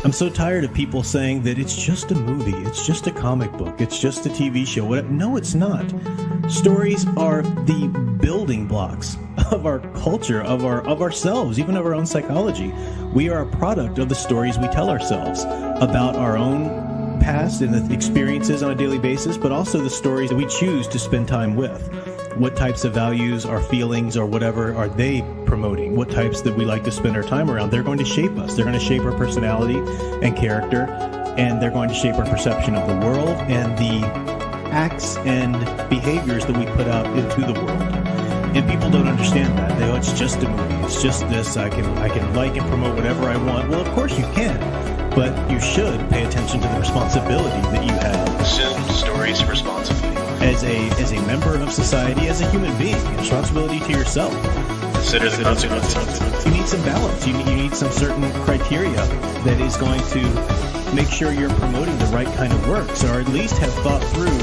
I'm so tired of people saying that it's just a movie, it's just a comic book, it's just a TV show. Whatever. No, it's not. Stories are the building blocks of our culture, of ourselves, even of our own psychology. We are a product of the stories we tell ourselves about our own past and the experiences on a daily basis, but also the stories that we choose to spend time with. What types of values, our feelings, or whatever are they promoting? What types that we like to spend our time around? They're going to shape us. They're going to shape our personality and character, and they're going to shape our perception of the world and the acts and behaviors that we put out into the world. And people don't understand that. They go, it's just a movie. It's just this. I can like and promote whatever I want. Well, of course you can, but you should pay attention to the responsibility that you have. Consume stories responsibly. As a member of society, as a human being, responsibility to yourself. Consider the consequences. You need some balance. You need some certain criteria that is going to make sure you're promoting the right kind of works, or at least have thought through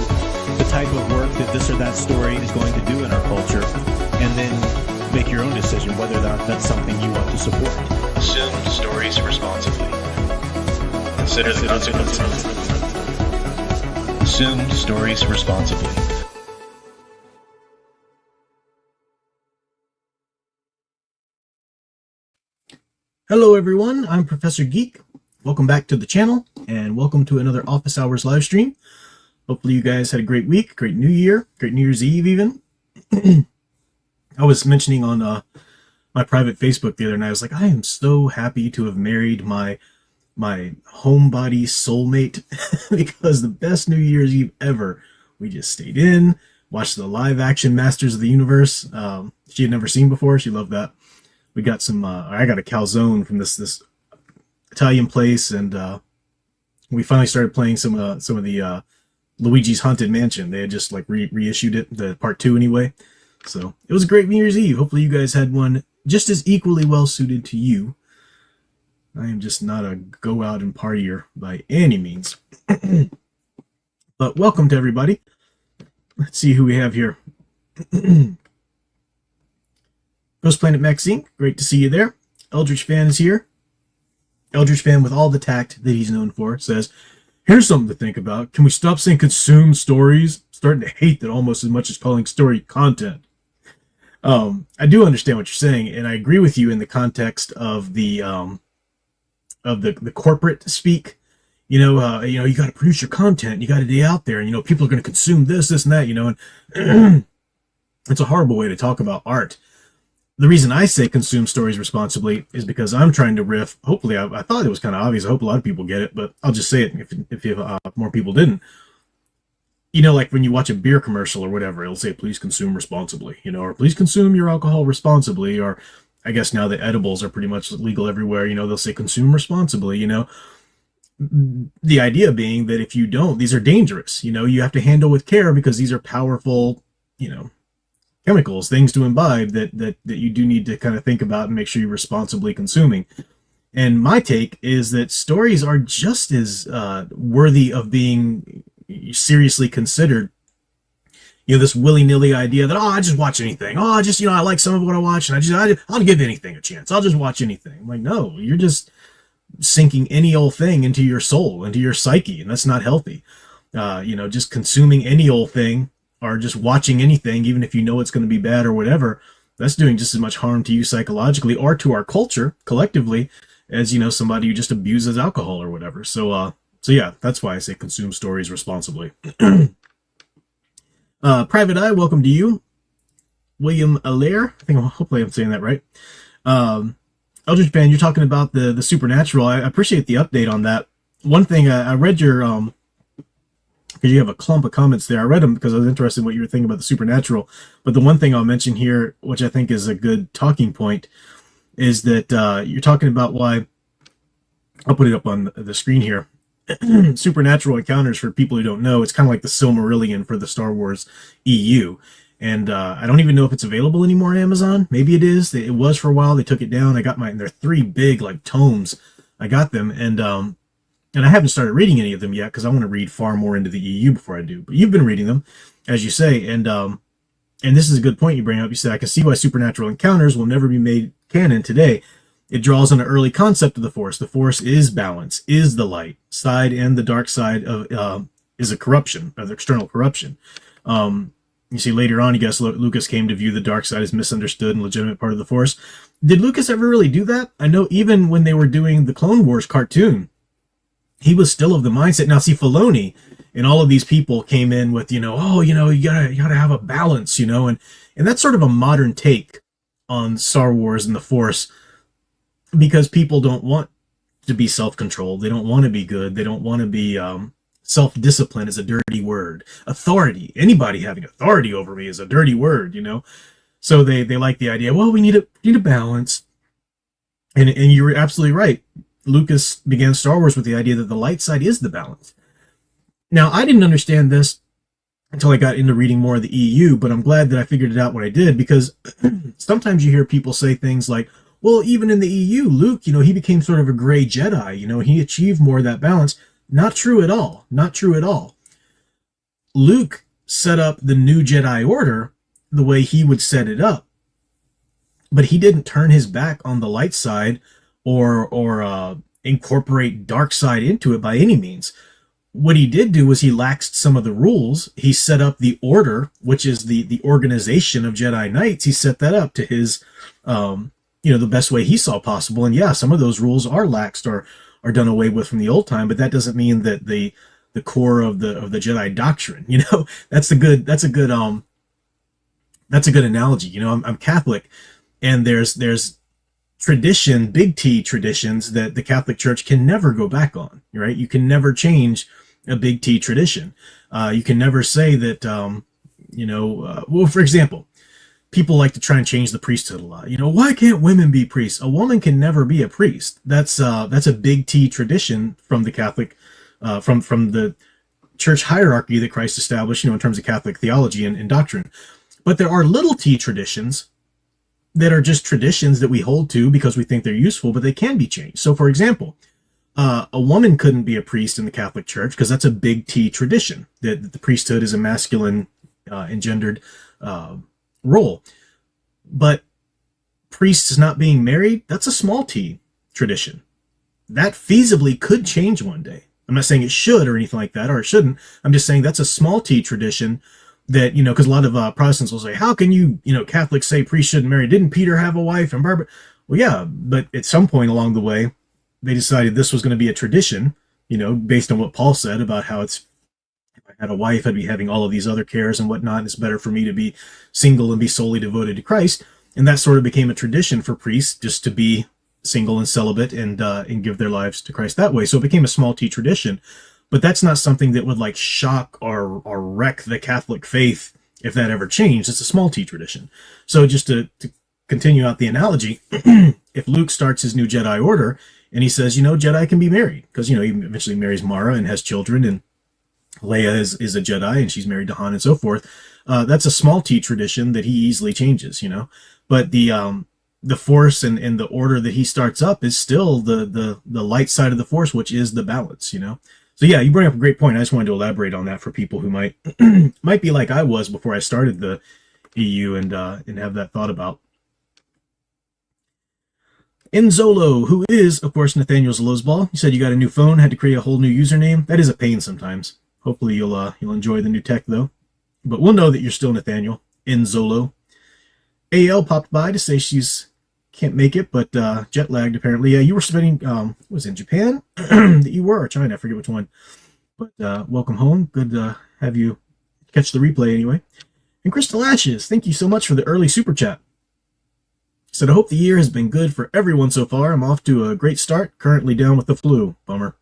the type of work that this or that story is going to do in our culture, and then make your own decision whether or not that's something you want to support. Consume stories responsibly. Consider the consequences. Consume stories responsibly. Hello everyone, I'm Professor Geek. Welcome back to the channel, and welcome to another Office Hours live stream. Hopefully you guys had a great week, great New Year, great New Year's Eve even. I was mentioning on my private Facebook the other night, I was like, I am so happy to have married my homebody soulmate because the best New Year's Eve ever. We just stayed in, watched the live action Masters of the Universe. She had never seen before. She loved that. We got some, I got a calzone from this Italian place, and we finally started playing some of the Luigi's Haunted Mansion. They had just like reissued it, the part 2 anyway. So it was a great New Year's Eve. Hopefully you guys had one just as equally well suited to you. I am just not a go out and partier by any means. But welcome to everybody. Let's see who we have here. Ghost Planet Maxine, great to see you there. Eldritch Fan is here. Eldritch Fan, with all the tact that he's known for, says, here's something to think about. Can we stop saying consume stories? I'm starting to hate that almost as much as calling story content. I do understand what you're saying, and I agree with you in the context of the corporate speak. You got to produce your content. You got to be out there, and people are going to consume this, and that. And it's a horrible way to talk about art. The reason I say consume stories responsibly is because I'm trying to riff. Hopefully, I thought it was kind of obvious. I hope a lot of people get it, but I'll just say it if more people didn't. Like when you watch a beer commercial or whatever, it'll say, please consume responsibly, or please consume your alcohol responsibly, or I guess now the edibles are pretty much legal everywhere. They'll say consume responsibly, the idea being that if you don't, these are dangerous. You have to handle with care because these are powerful, chemicals, things to imbibe that you do need to kind of think about and make sure you're responsibly consuming. And my take is that stories are just as worthy of being seriously considered. This willy-nilly idea that, I just watch anything. I like some of what I watch, and I'll give anything a chance. I'll just watch anything. I'm like, no, you're just sinking any old thing into your soul, into your psyche, and that's not healthy. Just consuming any old thing or just watching anything, even if you know it's going to be bad or whatever, that's doing just as much harm to you psychologically or to our culture collectively as, somebody who just abuses alcohol or whatever. So yeah, that's why I say consume stories responsibly. Private Eye, welcome to you. William Allaire, hopefully I'm saying that right. Eldritch Fan, you're talking about the supernatural. I appreciate the update on that. One thing, I read your, because you have a clump of comments there. I read them because I was interested in what you were thinking about the supernatural. But the one thing I'll mention here, which I think is a good talking point, is that you're talking about why, I'll put it up on the screen here. Supernatural encounters, for people who don't know, it's kind of like the Silmarillion for the Star Wars EU. And I don't even know if it's available anymore on Amazon. Maybe it is. It was for a while. They took it down. I got mine. They're 3 big tomes. I got them, and I haven't started reading any of them yet because I want to read far more into the EU before I do. But you've been reading them, as you say, and this is a good point you bring up. You said, I can see why supernatural encounters will never be made canon today. It draws on an early concept of the Force. The Force is balance, is the light side, and the dark side of is a corruption, of external corruption. You see later on, I guess Lucas came to view the dark side as misunderstood and legitimate part of the Force. Did Lucas ever really do that? I know even when they were doing the Clone Wars cartoon, he was still of the mindset. Now, see, Filoni and all of these people came in with, oh, you gotta have a balance, and that's sort of a modern take on Star Wars and the Force, because people don't want to be self-controlled. They don't want to be good. They don't want to be self-discipline is a dirty word. Authority, anybody having authority over me is a dirty word, So they like the idea, well, we need a balance. And you're absolutely right. Lucas began Star Wars with the idea that the light side is the balance. Now, I didn't understand this until I got into reading more of the EU, but I'm glad that I figured it out when I did, because sometimes you hear people say things like, well, even in the EU, Luke, he became sort of a gray Jedi, he achieved more of that balance. Not true at all. Not true at all. Luke set up the new Jedi Order the way he would set it up, but he didn't turn his back on the light side or incorporate dark side into it by any means. What he did do was he laxed some of the rules. He set up the Order, which is the organization of Jedi Knights. He set that up to his, the best way he saw possible. And yeah, some of those rules are laxed or are done away with from the old time, but that doesn't mean that the core of the Jedi doctrine, that's a good analogy. I'm Catholic, and there's tradition, big T traditions that the Catholic Church can never go back on, right? You can never change a big T tradition. You can never say that, well, for example, people like to try and change the priesthood a lot. Why can't women be priests? A woman can never be a priest. That's a big T tradition from the Catholic, from the church hierarchy that Christ established, in terms of Catholic theology and doctrine. But there are little T traditions that are just traditions that we hold to because we think they're useful, but they can be changed. So, for example, a woman couldn't be a priest in the Catholic Church because that's a big T tradition, that the priesthood is a masculine engendered role. But priests not being married, that's a small T tradition. That feasibly could change one day. I'm not saying it should or anything like that, or it shouldn't. I'm just saying that's a small T tradition that, because a lot of Protestants will say, how can you, Catholics say priests shouldn't marry? Didn't Peter have a wife and Barbara? Well, yeah, but at some point along the way, they decided this was going to be a tradition, based on what Paul said about how if I had a wife, I'd be having all of these other cares and whatnot. And it's better for me to be single and be solely devoted to Christ. And that sort of became a tradition for priests just to be single and celibate and give their lives to Christ that way. So it became a small T tradition. But that's not something that would shock or wreck the Catholic faith if that ever changed. It's a small T tradition. So just to continue out the analogy, if Luke starts his new Jedi Order and he says, Jedi can be married, because, he eventually marries Mara and has children, and Leia is a Jedi and she's married to Han and so forth. That's a small T tradition that he easily changes, But the Force and the order that he starts up is still the light side of the Force, which is the balance, So yeah, you bring up a great point. I just wanted to elaborate on that for people who might be like I was before I started the EU and have that thought about. Enzolo, who is, of course, Nathaniel Zalozball, you said you got a new phone, had to create a whole new username. That is a pain sometimes. Hopefully you'll enjoy the new tech though. But we'll know that you're still Nathaniel. Enzolo. AL popped by to say she's can't make it, but jet lagged apparently. Yeah, you were spending was it in Japan that you were, or China, I forget which one. But welcome home. Good to have you catch the replay anyway. And Crystal Ashes, thank you so much for the early super chat. Said, I hope the year has been good for everyone so far. I'm off to a great start, currently down with the flu. Bummer.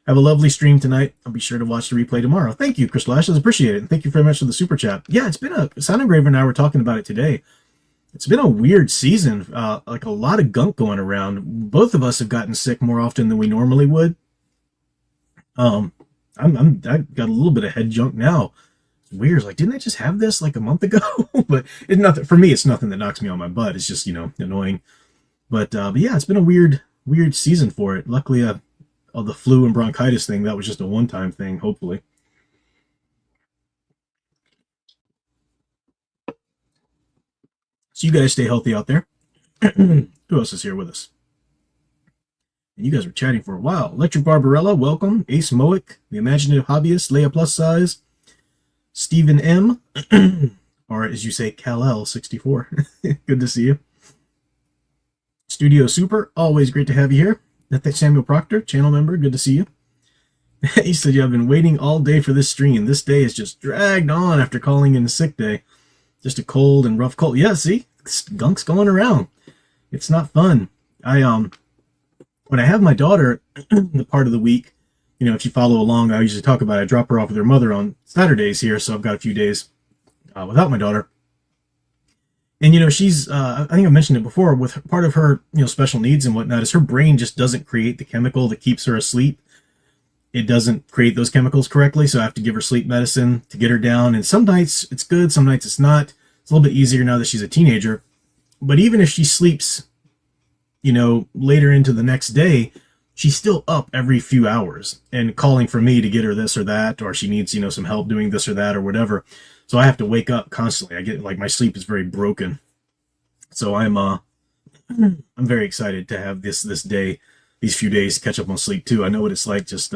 Have a lovely stream tonight. I'll be sure to watch the replay tomorrow. Thank you, Crystal Ashes. Appreciate it. And thank you very much for the super chat. Yeah, it's been Sound Engraver and I were talking about it today. It's been a weird season, a lot of gunk going around. Both of us have gotten sick more often than we normally would. I got a little bit of head junk now. It's weird. It's didn't I just have this a month ago? But it's nothing for me. It's nothing that knocks me on my butt. It's just annoying. But yeah, it's been a weird season for it. Luckily, the flu and bronchitis thing, that was just a one-time thing. Hopefully. So you guys stay healthy out there. Who else is here with us? And you guys were chatting for a while. Electric Barbarella, welcome. Ace Moic, The Imaginative Hobbyist, Leia Plus Size, Stephen M., or as you say, Kal-El64. Good to see you. Studio Super, always great to have you here. That's Samuel Proctor, channel member, good to see you. He said, yeah, I've been waiting all day for this stream. This day is just dragged on after calling in a sick day. Just a cold and rough cold. Yeah, see? Skunk's going around. It's not fun. When I have my daughter the part of the week, you know, if you follow along, I usually talk about it. I drop her off with her mother on Saturdays here, so I've got a few days without my daughter. And, you know, she's, I think I mentioned it before, with part of her, you know, special needs and whatnot, is her brain just doesn't create the chemical that keeps her asleep. It doesn't create those chemicals correctly, so I have to give her sleep medicine to get her down. And some nights it's good, some nights it's not. It's a little bit easier now that she's a teenager. But even if she sleeps, you know, later into the next day, she's still up every few hours and calling for me to get her this or that, or she needs, you know, some help doing this or that or whatever. So I have to wake up constantly. I get, like, my sleep is very broken. So I'm very excited to have this day, these few days to catch up on sleep too. I know what it's like just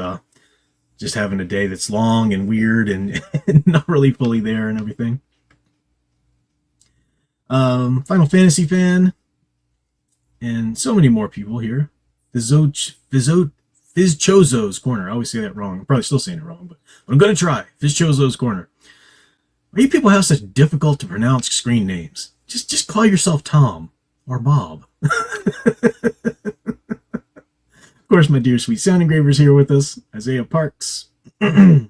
having a day that's long and weird and not really fully there and everything. Final Fantasy fan, and so many more people here. Fizchozo's Corner. I always say that wrong. I'm probably still saying it wrong, but I'm going to try. Fizchozo's Corner. Why do you people have such difficult to pronounce screen names? Just call yourself Tom or Bob. Of course, my dear sweet sound engraver's here with us. Isaiah Parks. Got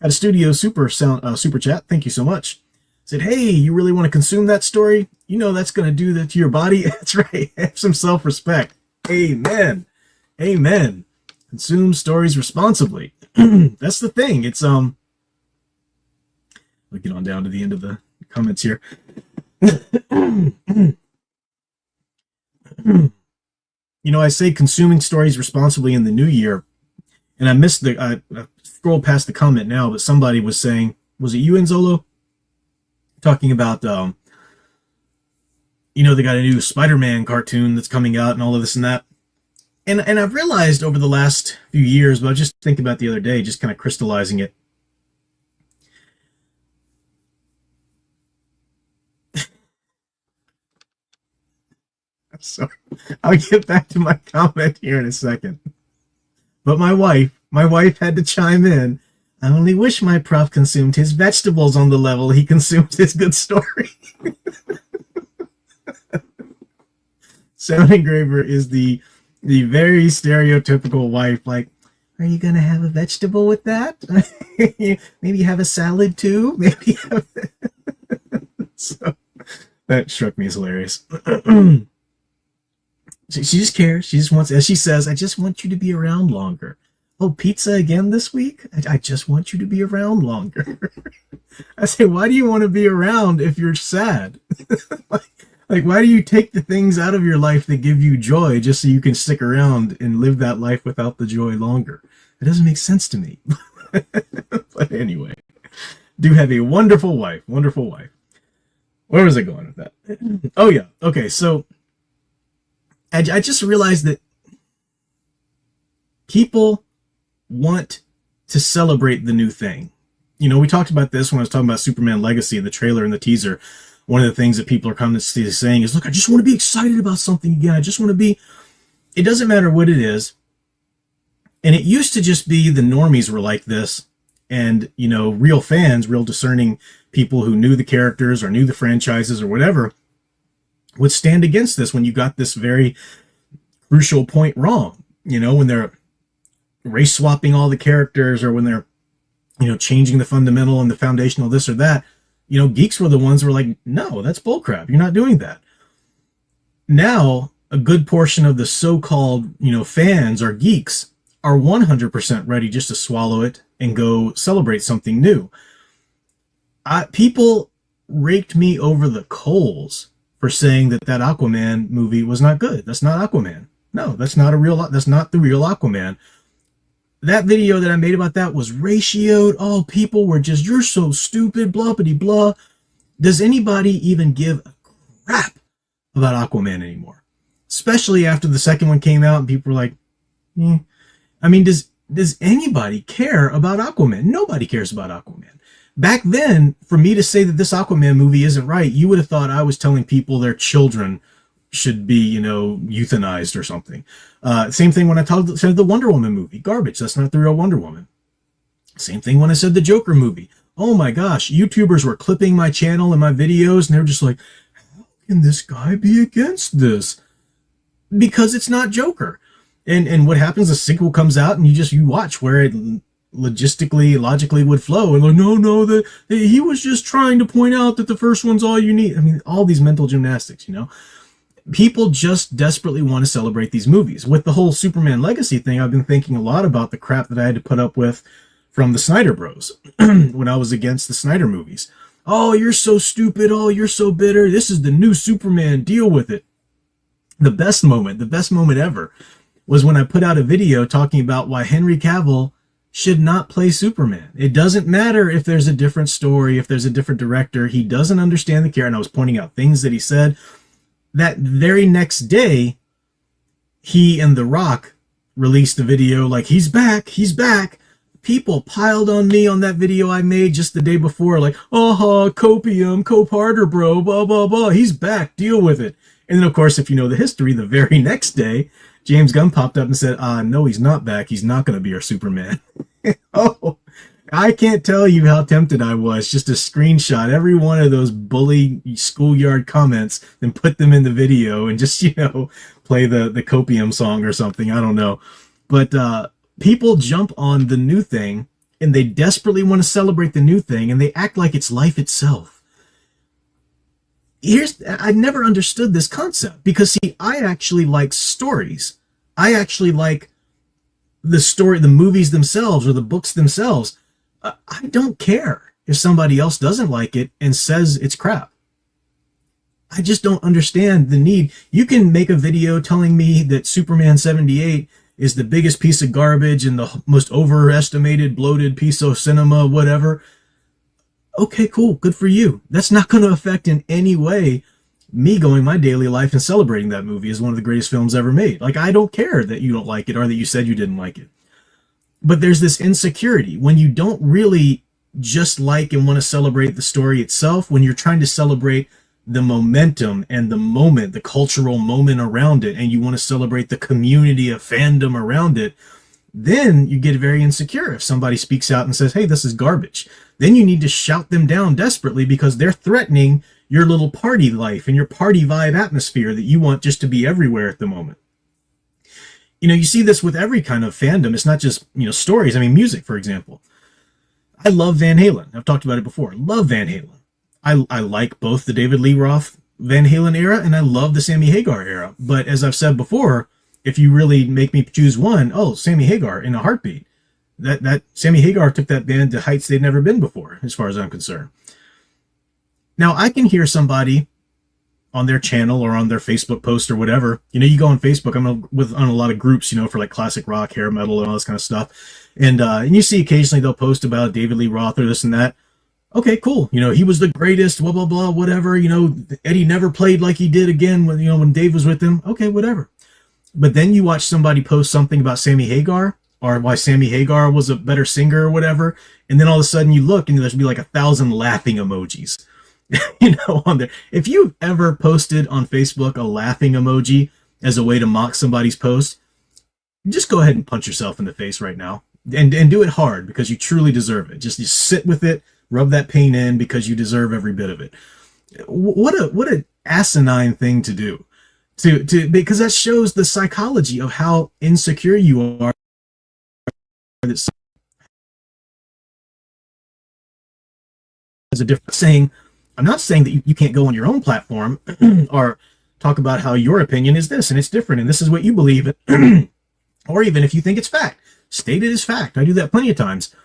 a studio super chat. Thank you so much. Said, hey, you really want to consume that story? You know that's going to do that to your body. That's right. Have some self-respect. Amen. Amen. Consume stories responsibly. That's the thing. It's we'll get on down to the end of the comments here. You know, I say consuming stories responsibly in the new year, and I missed I scrolled past the comment now, but somebody was saying, was it you, Enzolo? Talking about, you know, they got a new Spider-Man cartoon that's coming out and all of this and that. And I've realized over the last few years, but I was just thinking about the other day, just kind of crystallizing it. So I'll get back to my comment here in a second. But my wife had to chime in. I only wish my prof consumed his vegetables on the level he consumed his good story. Sound engraver is the very stereotypical wife, like, are you going to have a vegetable with that? Maybe have a salad too? Maybe have... So that struck me as hilarious. She just cares. She just wants, as she says, I just want you to be around longer. Oh, pizza again this week? I just want you to be around longer. I say, why do you want to be around if you're sad? like, why do you take the things out of your life that give you joy just so you can stick around and live that life without the joy longer? It doesn't make sense to me. But anyway, do have a wonderful wife. Wonderful wife. Where was I going with that? Oh, yeah. Okay, so I just realized that people want to celebrate the new thing. You know, we talked about this when I was talking about Superman Legacy, the trailer and the teaser. One of the things that people are constantly saying is, look, I just want to be excited about something again. I just want to be, it doesn't matter what it is. And it used to just be the normies were like this. And, you know, real fans, real discerning people who knew the characters or knew the franchises or whatever would stand against this when you got this very crucial point wrong. You know, when they're race swapping all the characters, or when they're, you know, changing the fundamental and the foundational this or that, you know, geeks were the ones who were like, no, that's bullcrap. You're not doing that. Now, a good portion of the so-called, you know, fans or geeks are 100% ready just to swallow it and go celebrate something new. People raked me over the coals for saying that Aquaman movie was not good. That's not Aquaman. No, that's not the real Aquaman. That video that I made about that was ratioed. Oh, people were just, you're so stupid, blah, blah, blah. Does anybody even give a crap about Aquaman anymore? especially after the second one came out and people were like, I mean, does anybody care about Aquaman? Nobody cares about Aquaman. Back then, for me to say that this Aquaman movie isn't right, you would have thought I was telling people their children should be, euthanized or something. Same thing when I said the Wonder Woman movie. Garbage. That's not the real Wonder Woman. Same thing when I said the Joker movie. Oh my gosh, YouTubers were clipping my channel and my videos, and they were just like, how can this guy be against this? Because it's not Joker. And what happens, the sequel comes out, and you watch where it logically would flow. And like, no, that he was just trying to point out that the first one's all you need. I mean, all these mental gymnastics, People just desperately want to celebrate these movies. With the whole Superman Legacy thing, I've been thinking a lot about the crap that I had to put up with from the Snyder Bros when I was against the Snyder movies. Oh, you're so stupid. Oh, you're so bitter. This is the new Superman. Deal with it. The best moment ever, was when I put out a video talking about why Henry Cavill should not play Superman. It doesn't matter if there's a different story, if there's a different director. He doesn't understand the character. And I was pointing out things that he said. That very next day, he and The Rock released a video like, he's back. People piled on me on that video I made just the day before, like, copium, coparter, bro, blah, blah, blah. He's back. Deal with it. And then, of course, if you know the history, the very next day, James Gunn popped up and said, no, he's not back. He's not going to be our Superman. Oh, I can't tell you how tempted I was just to screenshot every one of those bully schoolyard comments and put them in the video and just, play the copium song or something. I don't know. But people jump on the new thing and they desperately want to celebrate the new thing and they act like it's life itself. I never understood this concept because, see, I actually like stories. I actually like the movies themselves or the books themselves. I don't care if somebody else doesn't like it and says it's crap. I just don't understand the need. You can make a video telling me that Superman 78 is the biggest piece of garbage and the most overestimated, bloated piece of cinema, whatever. Okay, cool. Good for you. That's not going to affect in any way me going my daily life and celebrating that movie as one of the greatest films ever made. Like, I don't care that you don't like it or that you said you didn't like it. But there's this insecurity when you don't really just like and want to celebrate the story itself, when you're trying to celebrate the momentum and the moment, the cultural moment around it, and you want to celebrate the community of fandom around it, then you get very insecure if somebody speaks out and says, hey, this is garbage. Then you need to shout them down desperately because they're threatening your little party life and your party vibe atmosphere that you want just to be everywhere at the moment. You see this with every kind of fandom. It's not just, stories. I mean, music, for example. I love Van Halen. I've talked about it before. Love Van Halen. I like both the David Lee Roth Van Halen era and I love the Sammy Hagar era. But as I've said before, if you really make me choose one, Sammy Hagar in a heartbeat. That Sammy Hagar took that band to heights they'd never been before, as far as I'm concerned. Now, I can hear somebody on their channel or on their Facebook post or whatever. You go on Facebook, I'm on a lot of groups, for like classic rock, hair metal, and all this kind of stuff. And you see occasionally they'll post about David Lee Roth or this and that. Okay, cool. He was the greatest, blah, blah, blah, whatever. Eddie never played like he did again when Dave was with him. Okay, whatever. But then you watch somebody post something about Sammy Hagar or why Sammy Hagar was a better singer or whatever. And then all of a sudden you look and there's be like 1,000 laughing emojis. On there. If you've ever posted on Facebook a laughing emoji as a way to mock somebody's post, just go ahead and punch yourself in the face right now and do it hard because you truly deserve it. Just sit with it, rub that pain in because you deserve every bit of it. What a asinine thing to do because that shows the psychology of how insecure you are. As a different saying, I'm not saying that you can't go on your own platform or talk about how your opinion is this and it's different and this is what you believe or even if you think it's fact, state it as fact. I do that plenty of times.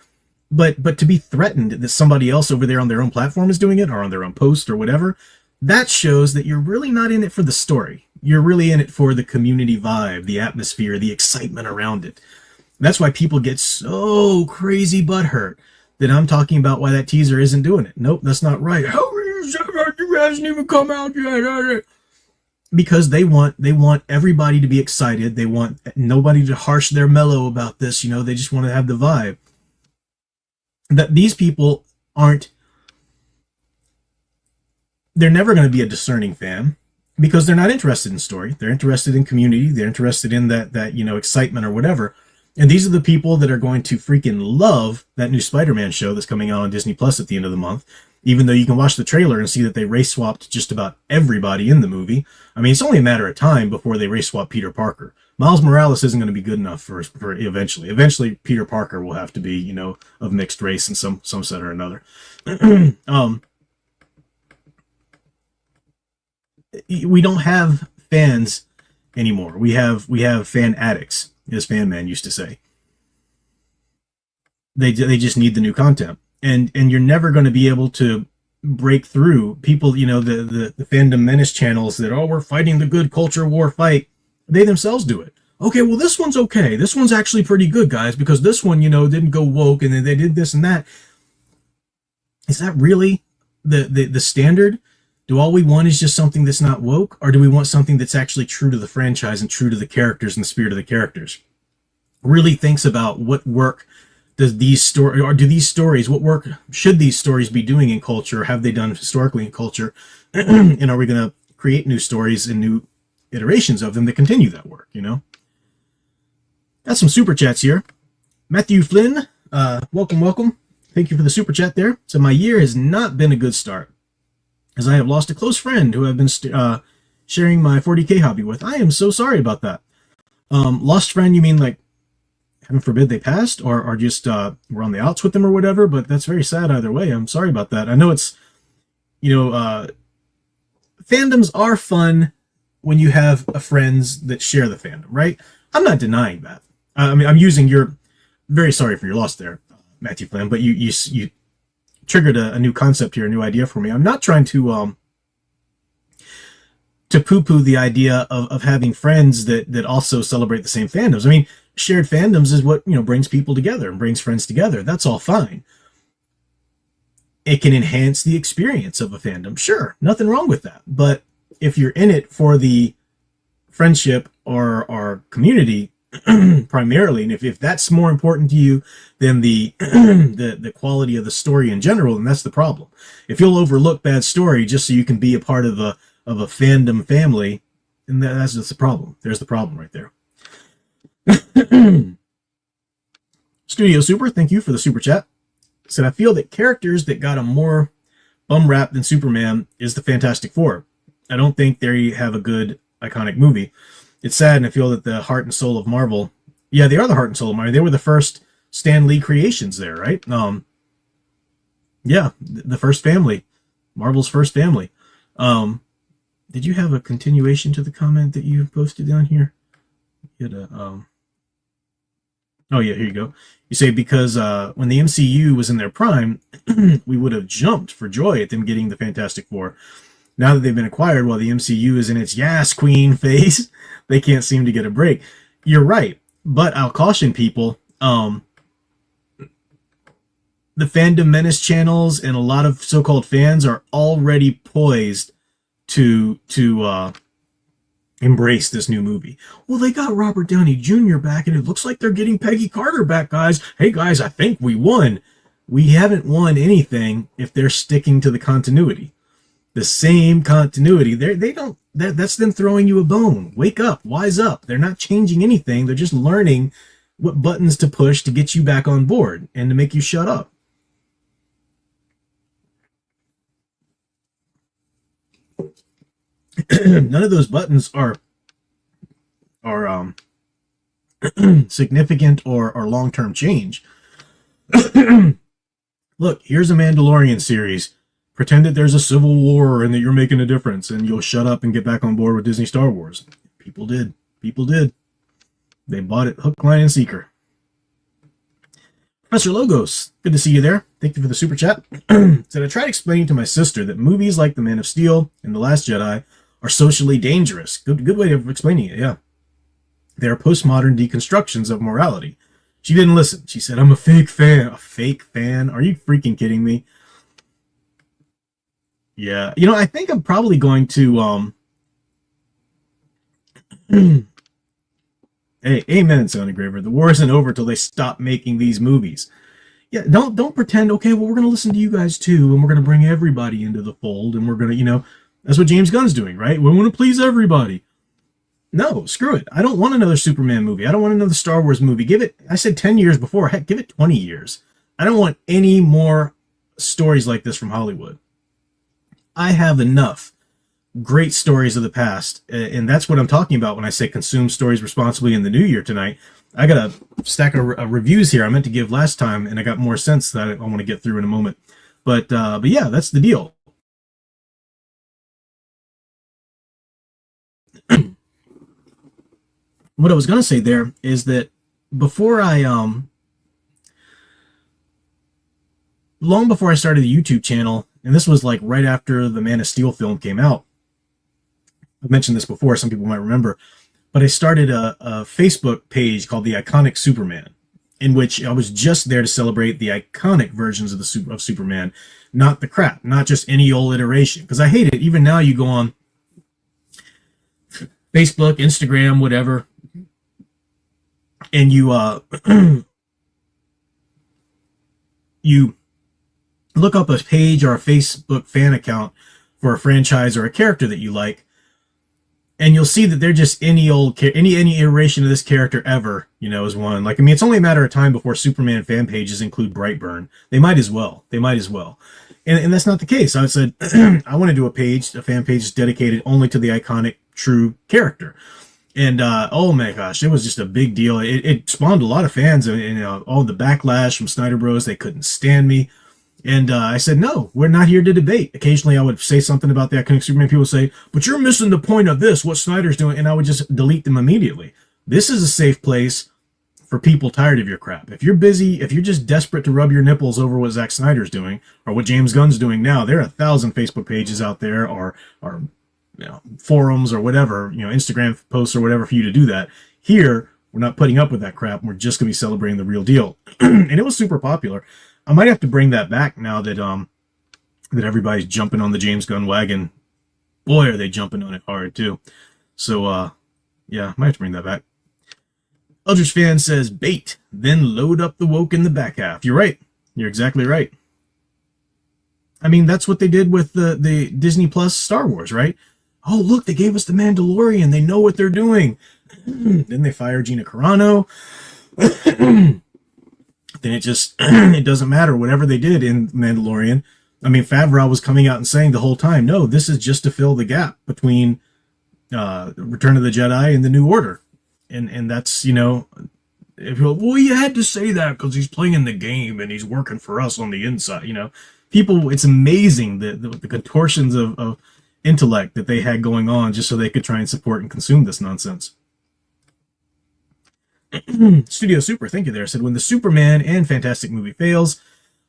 But to be threatened that somebody else over there on their own platform is doing it or on their own post or whatever, that shows that you're really not in it for the story. You're really in it for the community vibe, the atmosphere, the excitement around it. That's why people get so crazy butthurt that I'm talking about why that teaser isn't doing it. Nope, that's not right. How are you? You hasn't even come out yet. because they want everybody to be excited. They want nobody to harsh their mellow about this. They just want to have the vibe. That these people aren't. They're never going to be a discerning fan because they're not interested in story. They're interested in community. They're interested in that excitement or whatever. And these are the people that are going to freaking love that new Spider-Man show that's coming out on Disney Plus at the end of the month. Even though you can watch the trailer and see that they race swapped just about everybody in the movie. I mean, it's only a matter of time before they race swap Peter Parker. Miles Morales isn't going to be good enough for eventually. Eventually, Peter Parker will have to be, of mixed race in some set or another. We don't have fans anymore. We have fan addicts, as Fan Man used to say. They just need the new content. And you're never going to be able to break through people, the fandom menace channels that, we're fighting the good culture war fight. They themselves do it. Okay, well, this one's okay. This one's actually pretty good, guys, because this one, didn't go woke and then they did this and that. Is that really the standard? Do all we want is just something that's not woke? Or do we want something that's actually true to the franchise and true to the characters and the spirit of the characters? Really thinks about what work do these stories, what work should these stories be doing in culture? Have they done historically in culture? And are we going to create new stories and new iterations of them that continue that work, Got some super chats here. Matthew Flynn, welcome. Thank you for the super chat there. So my year has not been a good start, as I have lost a close friend who I've been sharing my 40K hobby with. I am so sorry about that. Lost friend, you mean like, heaven forbid they passed, or just we're on the outs with them or whatever, but that's very sad either way. I'm sorry about that. I know it's, fandoms are fun when you have friends that share the fandom, right? I'm not denying that. I'm using your, very sorry for your loss there, Matthew Flynn, but you triggered a new concept here, a new idea for me. I'm not trying to poo-poo the idea of having friends that also celebrate the same fandoms. I mean, shared fandoms is what, brings people together and brings friends together. That's all fine. It can enhance the experience of a fandom. Sure, nothing wrong with that. But if you're in it for the friendship or community primarily, and if that's more important to you than the the quality of the story in general, then that's the problem. If you'll overlook bad story just so you can be a part of a fandom family, and that's just the problem. There's the problem right there. Studio Super, thank you for the super chat. Said, I feel that characters that got a more bum rap than Superman is the Fantastic Four. I don't think they have a good iconic movie. It's sad, and I feel that the heart and soul of Marvel, yeah, they are the heart and soul of Marvel. They were the first Stan Lee creations there, right? Yeah, the first family, Marvel's first family. Did you have a continuation to the comment that you posted down here? You had oh yeah, here you go. You say, because when the MCU was in their prime, we would have jumped for joy at them getting the Fantastic Four. Now that they've been acquired, while the MCU is in its Yas Queen phase, they can't seem to get a break. You're right, but I'll caution people, the fandom menace channels and a lot of so-called fans are already poised to embrace this new movie. Well, they got Robert Downey Jr. back, and it looks like they're getting Peggy Carter back, guys. Hey, guys, I think we won. We haven't won anything if they're sticking to the continuity. The same continuity. They don't. That's them throwing you a bone. Wake up, wise up. They're not changing anything. They're just learning what buttons to push to get you back on board and to make you shut up. None of those buttons are significant or long-term change. Look, here's a Mandalorian series. Pretend that there's a civil war and that you're making a difference, and you'll shut up and get back on board with Disney Star Wars. People did. They bought it hook, line, and sinker. Professor Logos, good to see you there. Thank you for the super chat. Said, I tried explaining to my sister that movies like The Man of Steel and The Last Jedi are socially dangerous. Good way of explaining it, yeah. They are postmodern deconstructions of morality. She didn't listen. She said, I'm a fake fan. A fake fan? Are you freaking kidding me? Yeah. I think I'm probably going to Hey, amen, Sound Engraver. The war isn't over till they stop making these movies. Yeah, don't pretend. Okay, well, we're gonna listen to you guys too, and we're gonna bring everybody into the fold, and we're gonna, that's what James Gunn's doing, right? We want to please everybody. No, screw it. I don't want another Superman movie. I don't want another Star Wars movie. Give it. I said 10 years before. Heck, give it 20 years. I don't want any more stories like this from Hollywood. I have enough great stories of the past, and that's what I'm talking about when I say consume stories responsibly in the new year tonight. I got a stack of reviews here I meant to give last time, and I got more sense that I want to get through in a moment. But yeah, that's the deal. What I was going to say there is that before I long before I started the YouTube channel, and this was like right after the Man of Steel film came out. I've mentioned this before, some people might remember, but I started a Facebook page called The Iconic Superman, in which I was just there to celebrate the iconic versions of Superman, not the crap, not just any old iteration. Because I hate it. Even now, you go on Facebook, Instagram, whatever, and you you look up a page or a Facebook fan account for a franchise or a character that you like, and you'll see that they're just any iteration of this character ever, is one. Like, I mean, it's only a matter of time before Superman fan pages include Brightburn. They might as well. And that's not the case. I said, I want to do a fan page dedicated only to the iconic, true character. And, oh my gosh, it was just a big deal. It spawned a lot of fans, and all the backlash from Snyder Bros. They couldn't stand me. And I said, no, we're not here to debate. Occasionally I would say something about the iconic Superman. People would say, but you're missing the point of this, what Snyder's doing. And I would just delete them immediately. This is a safe place for people tired of your crap. If you're busy, if you're just desperate to rub your nipples over what Zack Snyder's doing or what James Gunn's doing now, there are 1,000 Facebook pages out there or forums or whatever, Instagram posts or whatever for you to do that. Here, we're not putting up with that crap. We're just going to be celebrating the real deal. And it was super popular. I might have to bring that back now that that everybody's jumping on the James Gunn wagon. Boy, are they jumping on it hard too. So yeah, I might have to bring that back. Eldritch Fan says bait, then load up the woke in the back half. You're right. You're exactly right. I mean, that's what they did with the Disney Plus Star Wars, right? Oh, look, they gave us the Mandalorian. They know what they're doing. Then they fire Gina Carano. Then it doesn't matter whatever they did in Mandalorian. I mean, Favreau was coming out and saying the whole time, no, this is just to fill the gap between Return of the Jedi and the New Order. And that's, if you're like, well, you had to say that because he's playing the game and he's working for us on the inside, People, it's amazing the contortions of intellect that they had going on just so they could try and support and consume this nonsense. Studio Super, thank you there, said, when the Superman and Fantastic movie fails,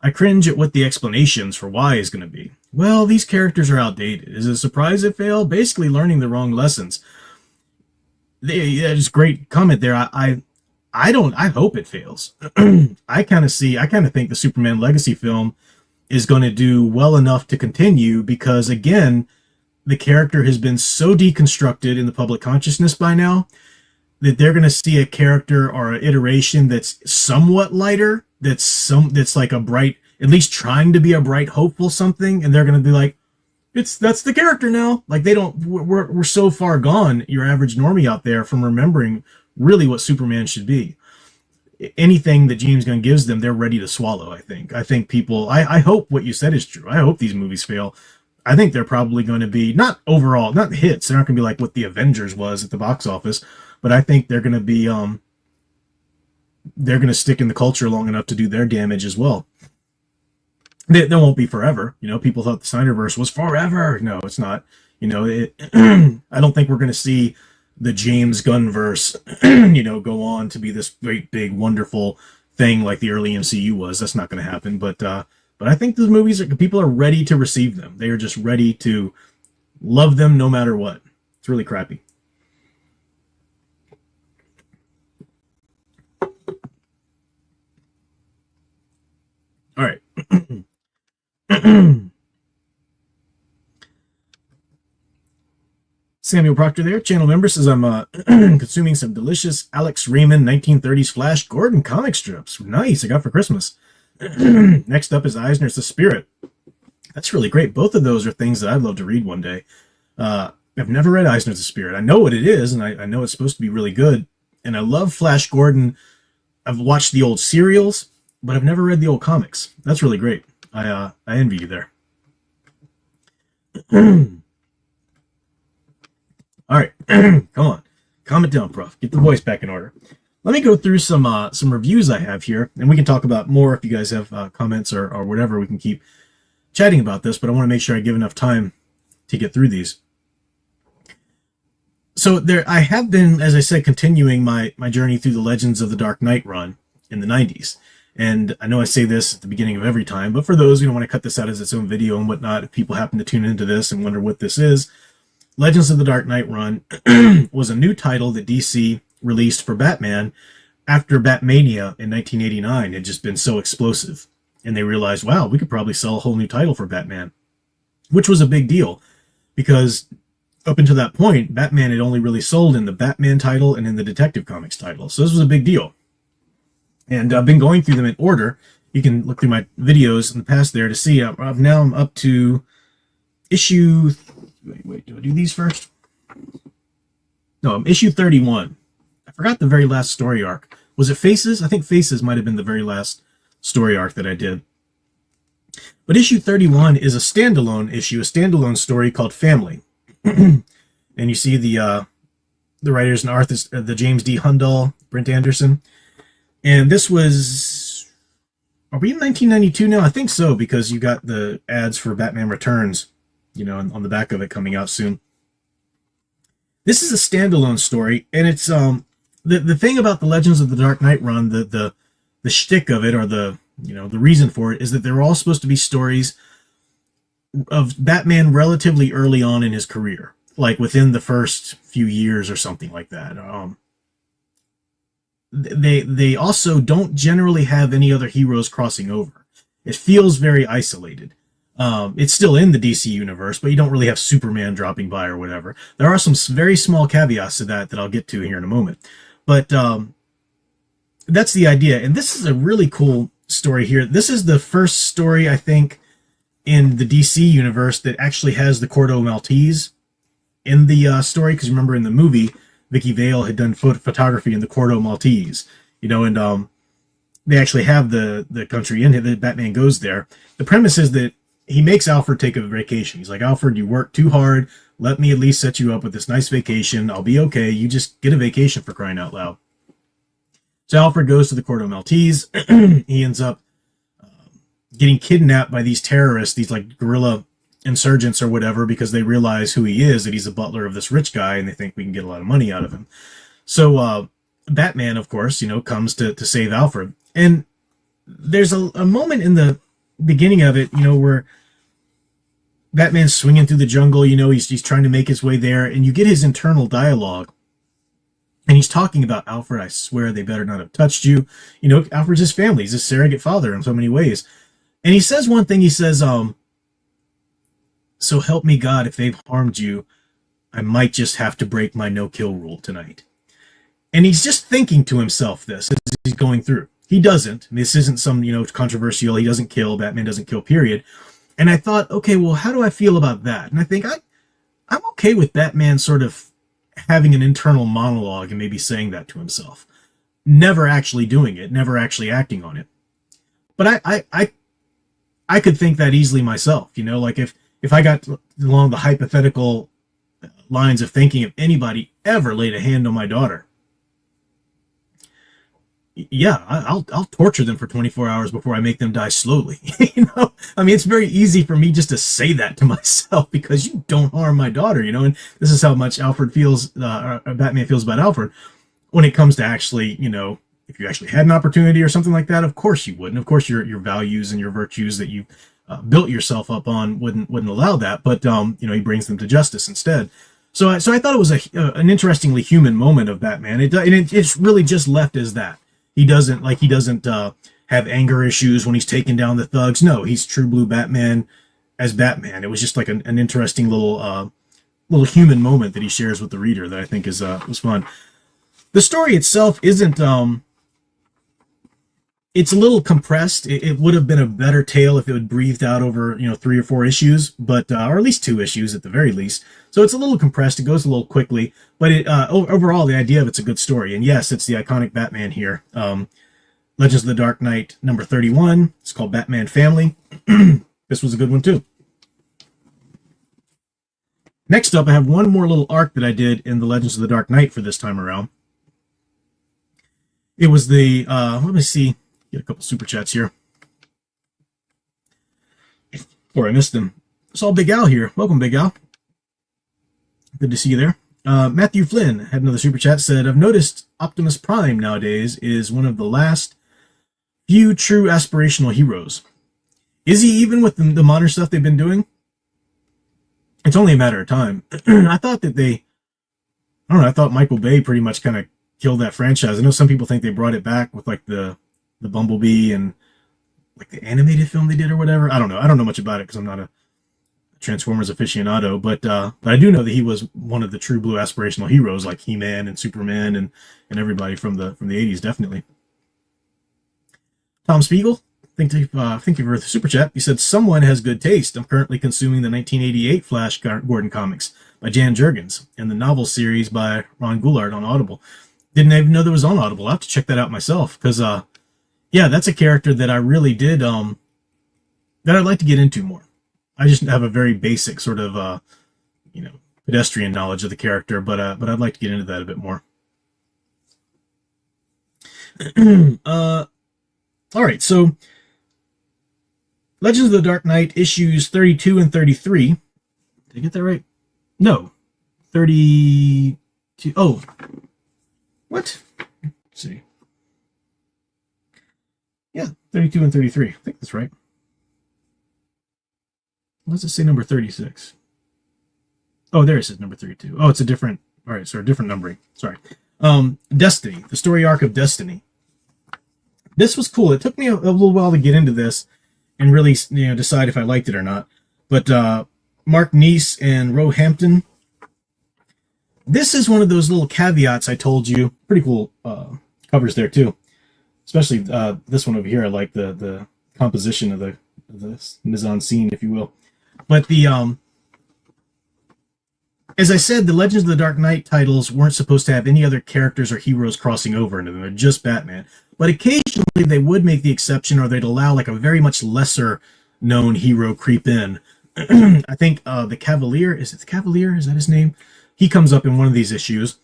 I cringe at what the explanations for why is going to be. Well, these characters are outdated. Is it a surprise it failed? Basically learning the wrong lessons. Just great comment there. I hope it fails. I kind of think the Superman Legacy film is going to do well enough to continue because, again, the character has been so deconstructed in the public consciousness by now that they're going to see a character or an iteration that's somewhat lighter, that's like a bright, at least trying to be a bright, hopeful something, and they're going to be like, that's the character now. Like, we're so far gone, your average normie out there, from remembering really what Superman should be. Anything that James Gunn gives them, they're ready to swallow, I think. I think people, I hope what you said is true. I hope these movies fail. I think they're probably going to be, not hits. They're not going to be like what the Avengers was at the box office, but I think they're going to be, they're going to stick in the culture long enough to do their damage as well. They won't be forever. People thought the Snyderverse was forever. No, it's not. I don't think we're going to see the James Gunn verse, go on to be this great, big, wonderful thing like the early MCU was. That's not going to happen. But I think the movies people are ready to receive them. They are just ready to love them no matter what. It's really crappy. All right. Samuel Proctor there, channel member, says I'm consuming some delicious Alex Raymond 1930s Flash Gordon comic strips. Nice, I got for Christmas. Next up is Eisner's The Spirit. That's really great. Both of those are things that I'd love to read one day. I've never read Eisner's The Spirit. I know what it is, and I know it's supposed to be really good. And I love Flash Gordon. I've watched the old serials, but I've never read the old comics. That's really great. I envy you there. All right, come on. Calm it down, Prof. Get the voice back in order. Let me go through some reviews I have here, and we can talk about more if you guys have comments or whatever. We can keep chatting about this, but I want to make sure I give enough time to get through these. So I have been, as I said, continuing my journey through the Legends of the Dark Knight run in the 90s. And I know I say this at the beginning of every time, but for those who don't want to cut this out as its own video and whatnot, if people happen to tune into this and wonder what this is, Legends of the Dark Knight run was a new title that DC released for Batman after Batmania in 1989 had just been so explosive. And they realized, wow, we could probably sell a whole new title for Batman, which was a big deal because up until that point, Batman had only really sold in the Batman title and in the Detective Comics title. So this was a big deal. And I've been going through them in order. You can look through my videos in the past there to see. Now I'm up to issue... Wait, do I do these first? No, I'm issue 31. I forgot the very last story arc. Was it Faces? I think Faces might have been the very last story arc that I did. But issue 31 is a standalone issue, a standalone story called Family. And you see the writers and artists, the James D. Hundall, Brent Anderson. And this was... Are we in 1992 now? I think so, because you got the ads for Batman Returns, you know, on the back of it coming out soon. This is a standalone story, and it's the thing about the Legends of the Dark Knight run, the shtick of it, or the reason for it, is that they were all supposed to be stories of Batman relatively early on in his career, like within the first few years or something like that. They also don't generally have any other heroes crossing over. It feels very isolated. It's still in the DC universe, but you don't really have Superman dropping by or whatever. There are some very small caveats to that I'll get to here in a moment. But that's the idea. And this is a really cool story here. This is the first story, I think, in the DC universe that actually has the Corto Maltese in the story. Because remember in the movie, Vicky Vale had done photography in the Corto Maltese, and they actually have the country in here. The Batman goes there. The premise is that he makes Alfred take a vacation. He's like, Alfred, you work too hard. Let me at least set you up with this nice vacation. I'll be okay. You just get a vacation, for crying out loud. So Alfred goes to the Corto Maltese. He ends up getting kidnapped by these terrorists, these like guerrilla insurgents or whatever, because they realize who he is, that he's a butler of this rich guy, and they think we can get a lot of money out of him. So Batman, of course, comes to save Alfred. And there's a moment in the beginning of it, where Batman's swinging through the jungle, he's trying to make his way there, and you get his internal dialogue. And he's talking about, Alfred, I swear they better not have touched you. Alfred's his family. He's a surrogate father in so many ways. And he says one thing, he says, so help me God, if they've harmed you, I might just have to break my no-kill rule tonight. And he's just thinking to himself this as he's going through. He doesn't. This isn't some, controversial, he doesn't kill, Batman doesn't kill, period. And I thought, okay, well, how do I feel about that? And I think I'm okay with Batman sort of having an internal monologue and maybe saying that to himself. Never actually doing it, never actually acting on it. But I could think that easily myself, like if I got along the hypothetical lines of thinking if anybody ever laid a hand on my daughter, yeah, I'll torture them for 24 hours before I make them die slowly. I mean, it's very easy for me just to say that to myself because you don't harm my daughter, and this is how much Alfred feels, Batman feels about Alfred when it comes to actually, if you actually had an opportunity or something like that, of course you wouldn't. Of course your values and your virtues that you built yourself up on wouldn't allow that, but he brings them to justice instead. So I thought it was an interestingly human moment of Batman. It's really just left as that. He doesn't have anger issues when he's taking down the thugs. No, he's true blue Batman as Batman. It was just like an interesting little little human moment that he shares with the reader that I think is was fun. The story itself isn't it's a little compressed. It would have been a better tale if it would breathed out over 3 or 4 issues, but or at least 2 issues at the very least. So it's a little compressed. It goes a little quickly, but overall the idea of it's a good story. And yes, it's the iconic Batman here. Legends of the Dark Knight number 31. It's called Batman Family. This was a good one too. Next up, I have one more little arc that I did in the Legends of the Dark Knight for this time around. It was the let me see. Get a couple super chats here. Before I missed them. Saw Big Al here. Welcome, Big Al. Good to see you there. Matthew Flynn had another super chat. Said, I've noticed Optimus Prime nowadays is one of the last few true aspirational heroes. Is he even with the modern stuff they've been doing? It's only a matter of time. I thought that I thought Michael Bay pretty much kind of killed that franchise. I know some people think they brought it back with like the Bumblebee and like the animated film they did or whatever. I don't know much about it because I'm not a Transformers aficionado, but I do know that he was one of the true blue aspirational heroes like He-Man and Superman and everybody from the 80s, definitely. Tom Spiegel, thank you for the super chat. He said, someone has good taste. I'm currently consuming the 1988 Flash Gordon comics by Jan Jurgens and the novel series by Ron Goulart on Audible. Didn't even know that was on Audible. I'll have to check that out myself because yeah, that's a character that I really did that I'd like to get into more. I just have a very basic sort of pedestrian knowledge of the character, but I'd like to get into that a bit more. All right, so Legends of the Dark Knight issues 32 and 33. Did I get that right? No. 32. Oh. What? Let's see. Yeah, 32 and 33. I think that's right. Why does it say number 36? Oh, there it says number 32. Oh, it's a different... All right, so a different numbering. Sorry. Destiny. The story arc of Destiny. This was cool. It took me a little while to get into this and really decide if I liked it or not. But Mark Neese and Ro Hampton. This is one of those little caveats I told you. Pretty cool covers there, too. Especially this one over here. I like the composition of the mise-en-scene, if you will. But as I said, the Legends of the Dark Knight titles weren't supposed to have any other characters or heroes crossing over into them. They're just Batman. But occasionally they would make the exception, or they'd allow like a very much lesser known hero creep in. I think the Cavalier, is it the Cavalier? Is that his name? He comes up in one of these issues.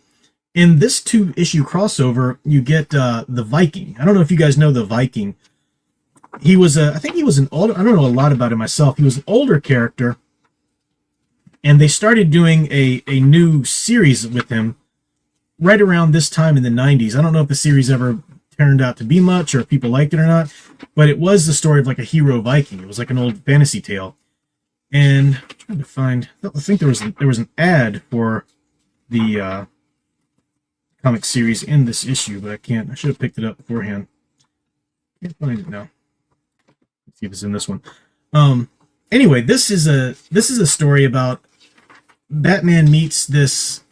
In this 2-issue crossover, you get the Viking. I don't know if you guys know the Viking. He was I think he was an older, I don't know a lot about him myself. He was an older character, and they started doing a new series with him right around this time in the 90s. I don't know if the series ever turned out to be much or if people liked it or not, but it was the story of like a hero Viking. It was like an old fantasy tale. And I'm trying to find, I think there was an ad for the comic series in this issue, but I should have picked it up beforehand. Can't find it now. Let's see if it's in this one. Anyway, this is a story about Batman meets this.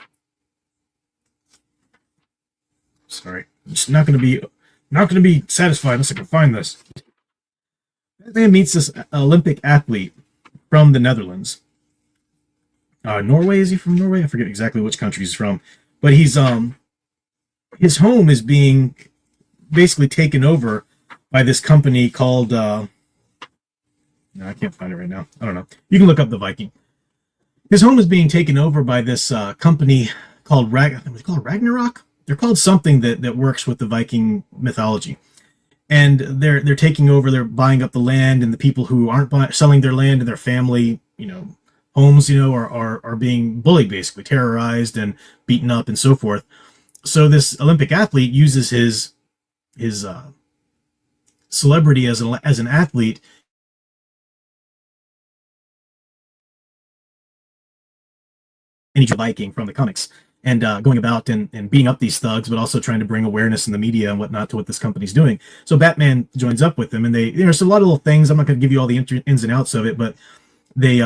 Sorry, I'm just not going to be satisfied unless I can find this. Batman meets this Olympic athlete from the Netherlands. Norway, is he from Norway? I forget exactly which country he's from, but he's his home is being basically taken over by this company called no, I can't find it right now. I don't know. You can look up the Viking. His home is being taken over by this company called Ragnarok. They're called something that works with the Viking mythology, and they're taking over. They're buying up the land, and the people who aren't selling their land and their family, homes, are being bullied, basically terrorized and beaten up and so forth. So this Olympic athlete uses his celebrity as an athlete and he's a Viking from the comics, and going about and beating up these thugs, but also trying to bring awareness in the media and whatnot to what this company's doing. So Batman joins up with them, and there's a lot of little things. I'm not going to give you all the ins and outs of it, but they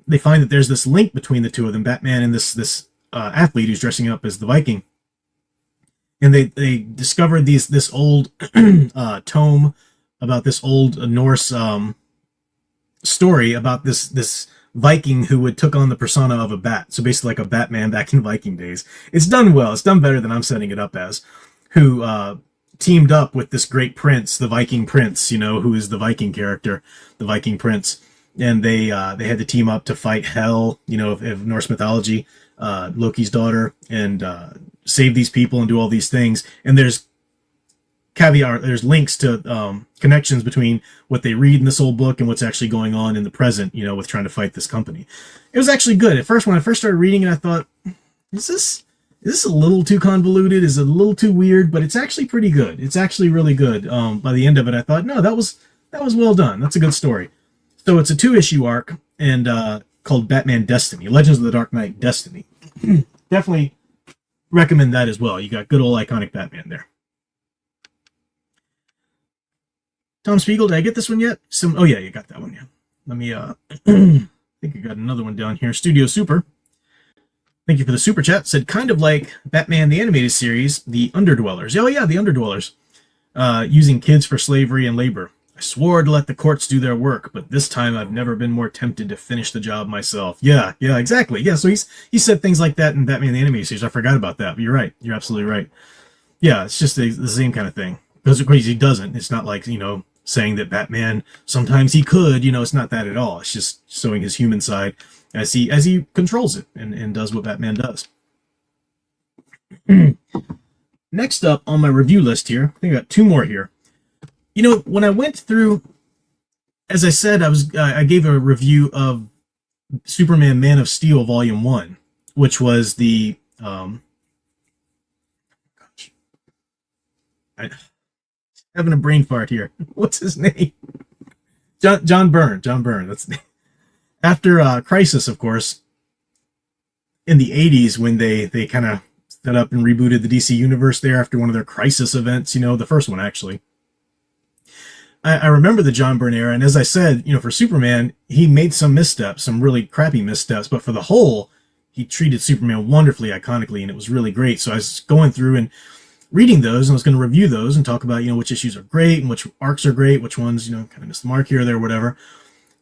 they find that there's this link between the two of them, Batman and this athlete who's dressing up as the Viking. And they discovered this old tome about this old Norse story about this Viking who took on the persona of a bat. So basically like a Batman back in Viking days. It's done well. It's done better than I'm setting it up as. Who teamed up with this great prince, the Viking prince, who is the Viking character, the Viking prince. And they had to team up to fight Hel, of Norse mythology, Loki's daughter, and save these people and do all these things. And there's there's links to connections between what they read in this old book and what's actually going on in the present, with trying to fight this company. It was actually good. At first, when I first started reading it, I thought, is this a little too convoluted? Is it a little too weird? But it's actually pretty good. It's actually really good. By the end of it, I thought, no, that was well done. That's a good story. So it's a 2-issue arc and called Batman Destiny, Legends of the Dark Knight Destiny. Definitely recommend that as well. You got good old iconic Batman there. Tom Spiegel, did I get this one yet? Oh yeah, you got that one. Yeah. Let me. I think I got another one down here. Studio Super. Thank you for the super chat. Said kind of like Batman the Animated Series, The Underdwellers. Oh yeah, The Underdwellers. Using kids for slavery and labor. I swore to let the courts do their work, but this time I've never been more tempted to finish the job myself. Yeah, exactly. Yeah, so he said things like that in Batman the Animated Series. I forgot about that, but you're right. You're absolutely right. Yeah, it's just the same kind of thing. Because of course he doesn't. It's not like, saying that Batman sometimes he could, it's not that at all. It's just showing his human side as he controls it and does what Batman does. Next up on my review list here, I think I got 2 more here. When I went through, as I said, I gave a review of Superman Man of Steel Volume 1, which was the having a brain fart here. What's his name? John Byrne. That's the name. After Crisis, of course, in the 80s when they kind of set up and rebooted the DC universe there after one of their Crisis events, the first one actually. I remember the John Byrne era, and as I said, for Superman, he made some missteps, some really crappy missteps, but for the whole, he treated Superman wonderfully, iconically, and it was really great. So I was going through and reading those, and I was going to review those and talk about, which issues are great and which arcs are great, which ones, kind of missed the mark here or there, or whatever.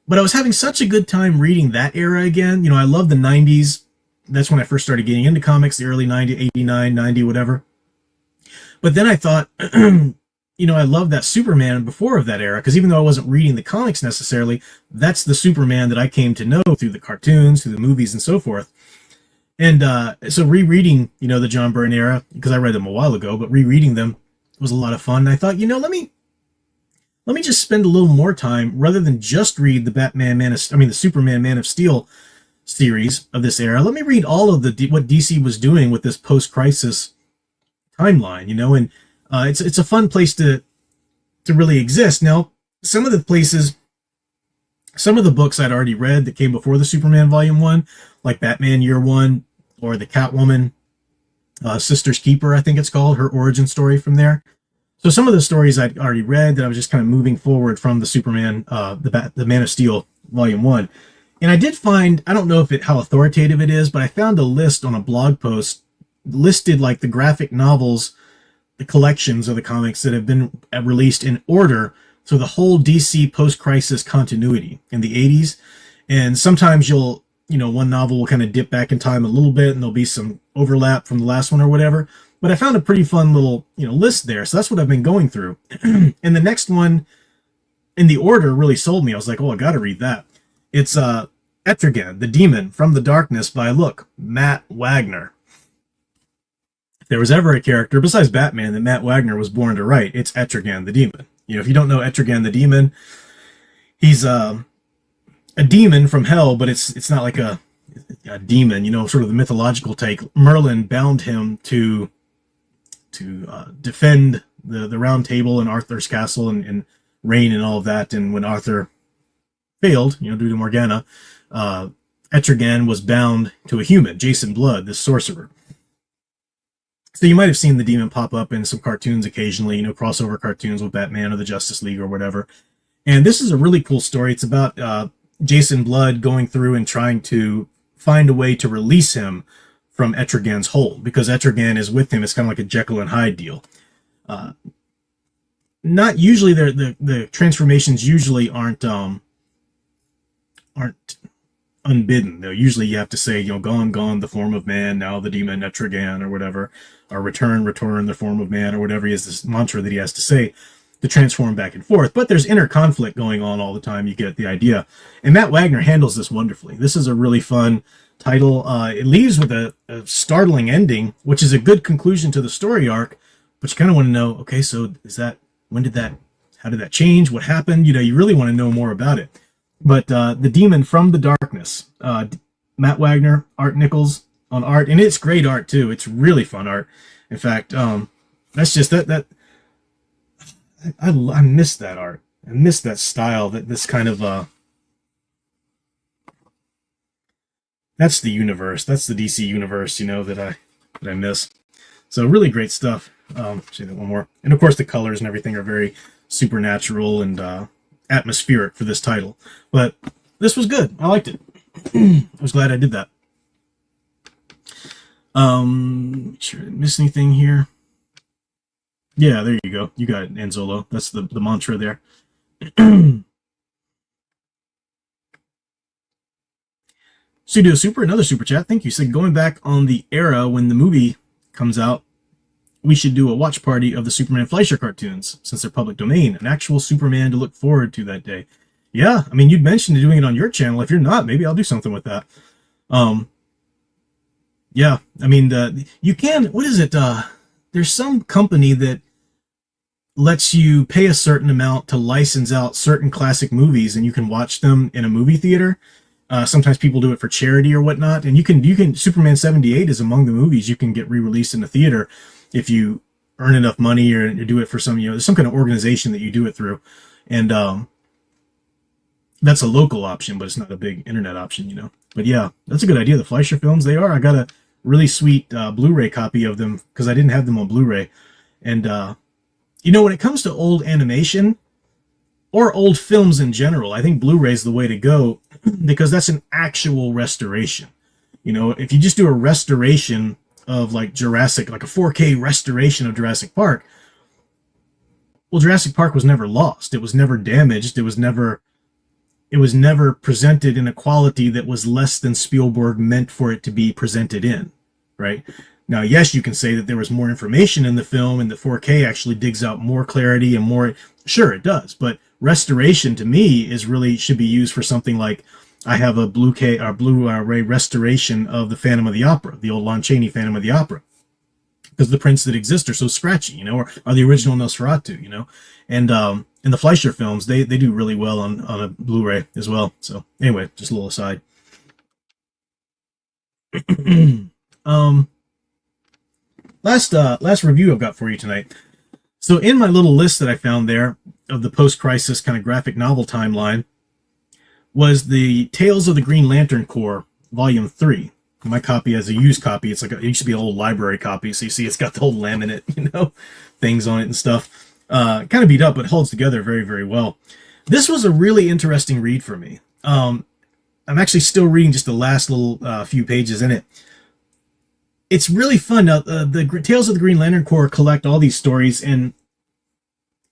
But I was having such a good time reading that era again. I love the 90s. That's when I first started getting into comics, the early 90s, 89, 90, whatever. But then I thought, I love that Superman before of that era, because even though I wasn't reading the comics necessarily, that's the Superman that I came to know through the cartoons, through the movies, and so forth. And so rereading, the John Byrne era, because I read them a while ago, but rereading them was a lot of fun. And I thought, let me just spend a little more time rather than just read the Superman Man of Steel series of this era. Let me read all of what DC was doing with this post-crisis timeline, and it's a fun place to really exist. Now, some of the books I'd already read that came before the Superman Volume 1, like Batman Year 1, or the Catwoman, Sister's Keeper, I think it's called, her origin story from there. So some of the stories I'd already read that I was just kind of moving forward from the Superman, the Man of Steel Volume 1. And I did find, I don't know how authoritative it is, but I found a list on a blog post listed like the graphic novels, the collections of the comics that have been released in order through the whole DC post-crisis continuity in the 80s. And sometimes one novel will kind of dip back in time a little bit and there'll be some overlap from the last one or whatever. But I found a pretty fun little, list there. So that's what I've been going through. And the next one in the order really sold me. I was like, oh, I got to read that. It's Etrigan, the Demon from the Darkness by Matt Wagner. If there was ever a character besides Batman that Matt Wagner was born to write, it's Etrigan, the Demon. If you don't know Etrigan, the Demon, he's a demon from hell, but it's not like a demon, sort of the mythological take. Merlin bound him to defend the Round Table and Arthur's castle and reign and all of that. And when Arthur failed, due to Morgana, Etrigan was bound to a human, Jason Blood, this sorcerer. So you might have seen the demon pop up in some cartoons occasionally, crossover cartoons with Batman or the Justice League or whatever. And this is a really cool story. It's about Jason Blood going through and trying to find a way to release him from Etrigan's hold, because Etrigan is with him. It's kind of like a Jekyll and Hyde deal. Not usually, the transformations usually aren't unbidden. Though usually you have to say, gone the form of man, now the demon Etrigan or whatever, or return the form of man or whatever is this mantra that he has to say to transform back and forth. But there's inner conflict going on all the time. You get the idea. And Matt Wagner handles this wonderfully. This is a really fun title. It leaves with a startling ending, which is a good conclusion to the story arc. But you kind of want to know, okay, so how did that change? What happened? You really want to know more about it. But The Demon from the Darkness, Matt Wagner, Art Nichols on art, and it's great art too. It's really fun art. In fact, that's just that I miss that art. I miss that style. This kind of that's the universe. That's the DC universe, that I miss. So really great stuff. Say that one more. And of course, the colors and everything are very supernatural and atmospheric for this title. But this was good. I liked it. I was glad I did that. Make sure I didn't miss anything here. Yeah, there you go. You got it, Anzolo. That's the mantra there. Studio Super, another super chat. Thank you. Said, going back on the era when the movie comes out, we should do a watch party of the Superman Fleischer cartoons, since they're public domain. An actual Superman to look forward to that day. Yeah, I mean, you'd mentioned doing it on your channel. If you're not, maybe I'll do something with that. Yeah, I mean, you can, what is it? There's some company that lets you pay a certain amount to license out certain classic movies, and you can watch them in a movie theater. Sometimes people do it for charity or whatnot, and you can Superman 78 is among the movies you can get re-released in the theater if you earn enough money or do it for some, there's some kind of organization that you do it through. And that's a local option, but it's not a big internet option, But yeah, that's a good idea. The Fleischer films, they are. I got a really sweet Blu-ray copy of them because I didn't have them on Blu-ray. And, when it comes to old animation or old films in general, I think Blu-ray is the way to go because that's an actual restoration. If you just do a restoration of like Jurassic, like a 4K restoration of Jurassic Park, well, Jurassic Park was never lost. It was never damaged. It was never presented in a quality that was less than Spielberg meant for it to be presented in, right? Now, yes, you can say that there was more information in the film and the 4K actually digs out more clarity and more, sure it does, but restoration to me should be used for something like, I have a Blu-ray restoration of the Phantom of the Opera, the old Lon Chaney Phantom of the Opera, because the prints that exist are so scratchy, or are the original Nosferatu, and the Fleischer films, they do really well on a Blu-ray as well. So anyway, just a little aside. Last review I've got for you tonight. So in my little list that I found there of the post-crisis kind of graphic novel timeline was the Tales of the Green Lantern Corps, Volume 3. My copy has a used copy. It's like it used to be an old library copy, so you see it's got the whole laminate, things on it and stuff. Kind of beat up, but holds together very, very well. This was a really interesting read for me. I'm actually still reading just the last little few pages in it. It's really fun. Now, the Tales of the Green Lantern Corps collect all these stories, and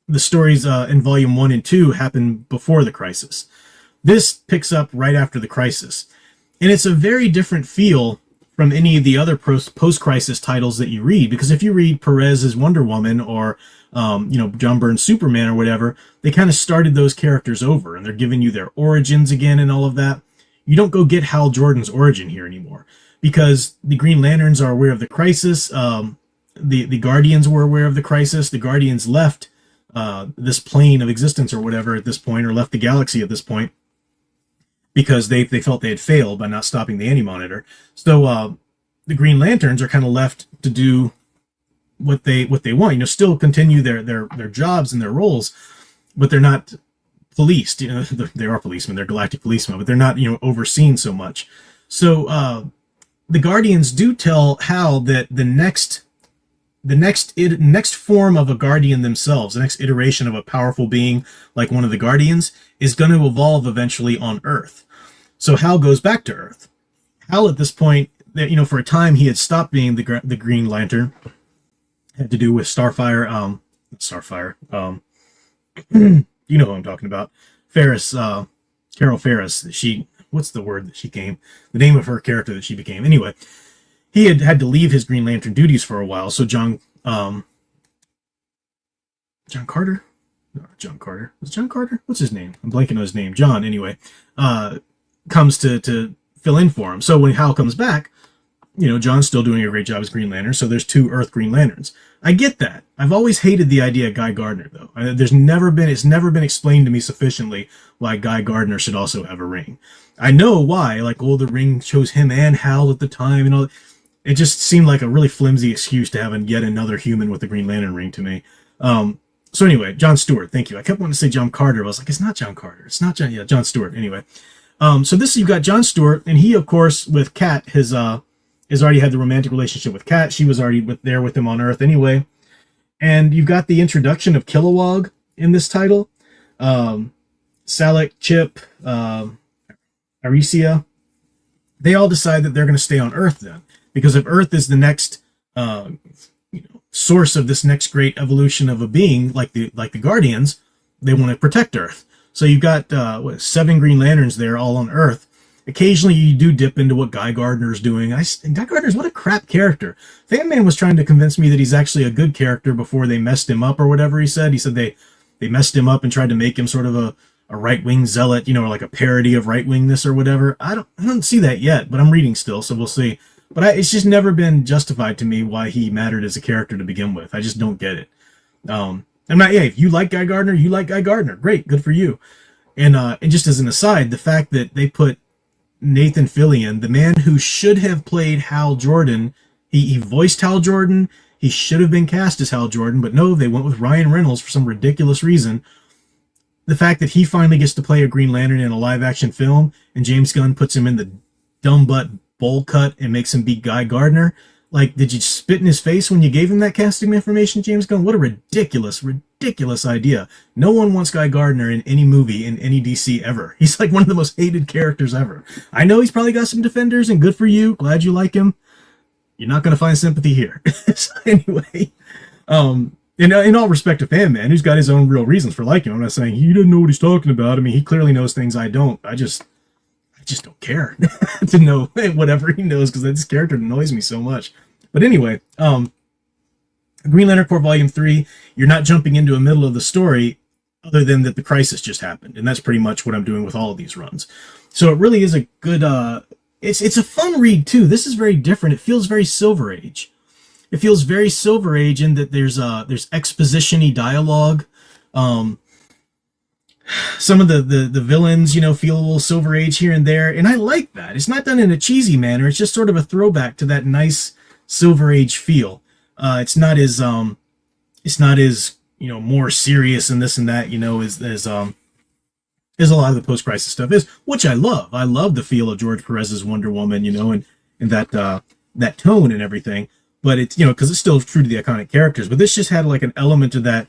the stories in Volume 1 and 2 happen before the crisis. This picks up right after the crisis. And it's a very different feel from any of the other post-crisis titles that you read. Because if you read Perez's Wonder Woman or, John Byrne's Superman or whatever, they kind of started those characters over. And they're giving you their origins again and all of that. You don't go get Hal Jordan's origin here anymore. Because the Green Lanterns are aware of the crisis. The Guardians were aware of the crisis. The Guardians left this plane of existence or whatever at this point, or left the galaxy at this point, because they felt they had failed by not stopping the Anti-Monitor. So the Green Lanterns are kind of left to do what they want, still continue their jobs and their roles, but they're not policed. They are policemen, they're galactic policemen, but they're not overseen so much. So the Guardians do tell Hal that the next the next form of a guardian themselves, the next iteration of a powerful being like one of the guardians, is going to evolve eventually on Earth. So Hal goes back to Earth. Hal, at this point, for a time he had stopped being the Green Lantern. Had to do with Starfire. You know who I'm talking about. Ferris, Carol Ferris. What's the word that she came? The name of her character that she became. Anyway, he had to leave his Green Lantern duties for a while. So John Carter? No, John Carter. Was it John Carter? What's his name? I'm blanking on his name. John, anyway. Comes to fill in for him. So when Hal comes back, John's still doing a great job as Green Lantern, so there's 2 Earth Green Lanterns. I get that. I've always hated the idea of Guy Gardner, though. It's never been explained to me sufficiently why Guy Gardner should also have a ring. I know why, the ring chose him and Hal at the time, and all. It just seemed like a really flimsy excuse to have yet another human with a Green Lantern ring to me. So anyway, John Stewart, thank you. I kept wanting to say John Carter, but I was like, it's not John Carter. It's not John. Yeah, John Stewart. Anyway, so you've got John Stewart, and he, of course, with Kat, has already had the romantic relationship with Kat. She was already there with him on Earth anyway. And you've got the introduction of Kilowog in this title. Salak, Chip, Aricia. They all decide that they're going to stay on Earth then. Because if Earth is the next source of this next great evolution of a being, like the Guardians, they want to protect Earth. So you've got 7 Green Lanterns there, all on Earth. Occasionally you do dip into what Guy Gardner's doing. Guy Gardner's what a crap character. Fan Man was trying to convince me that he's actually a good character before they messed him up or whatever he said. He said they messed him up and tried to make him sort of a right-wing zealot, or like a parody of right-wingness or whatever. I don't see that yet, but I'm reading still, so we'll see. But it's just never been justified to me why he mattered as a character to begin with. I just don't get it. If you like Guy Gardner, you like Guy Gardner. Great, good for you. And just as an aside, the fact that they put Nathan Fillion, the man who should have played Hal Jordan, he voiced Hal Jordan, he should have been cast as Hal Jordan, but no, they went with Ryan Reynolds for some ridiculous reason. The fact that he finally gets to play a Green Lantern in a live-action film, and James Gunn puts him in the dumb butt bowl cut and makes him be Guy Gardner. Did you spit in his face when you gave him that casting information, James Gunn? What a ridiculous idea. No one wants Guy Gardner in any movie in any DC ever. He's like one of the most hated characters ever. I know he's probably got some defenders, and good for you. Glad you like him. You're not going to find sympathy here. So anyway, in all respect to Fan Man, who's got his own real reasons for liking him. I'm not saying he doesn't know what he's talking about. I mean, he clearly knows things I don't. I just don't care to know whatever he knows, because this character annoys me so much. But anyway, Green Lantern Corps Volume 3, you're not jumping into the middle of the story other than that the crisis just happened. And that's pretty much what I'm doing with all of these runs. So it really is a good, it's a fun read too. This is very different. It feels very Silver Age. It feels very Silver Age in that there's exposition-y dialogue. Some of the villains, feel a little Silver Age here and there, and I like that. It's not done in a cheesy manner. It's just sort of a throwback to that nice Silver Age feel. It's not as more serious and this and that, as a lot of the post-crisis stuff is, which I love. I love the feel of George Perez's Wonder Woman, and that tone and everything. But it's, because it's still true to the iconic characters. But this just had like an element of that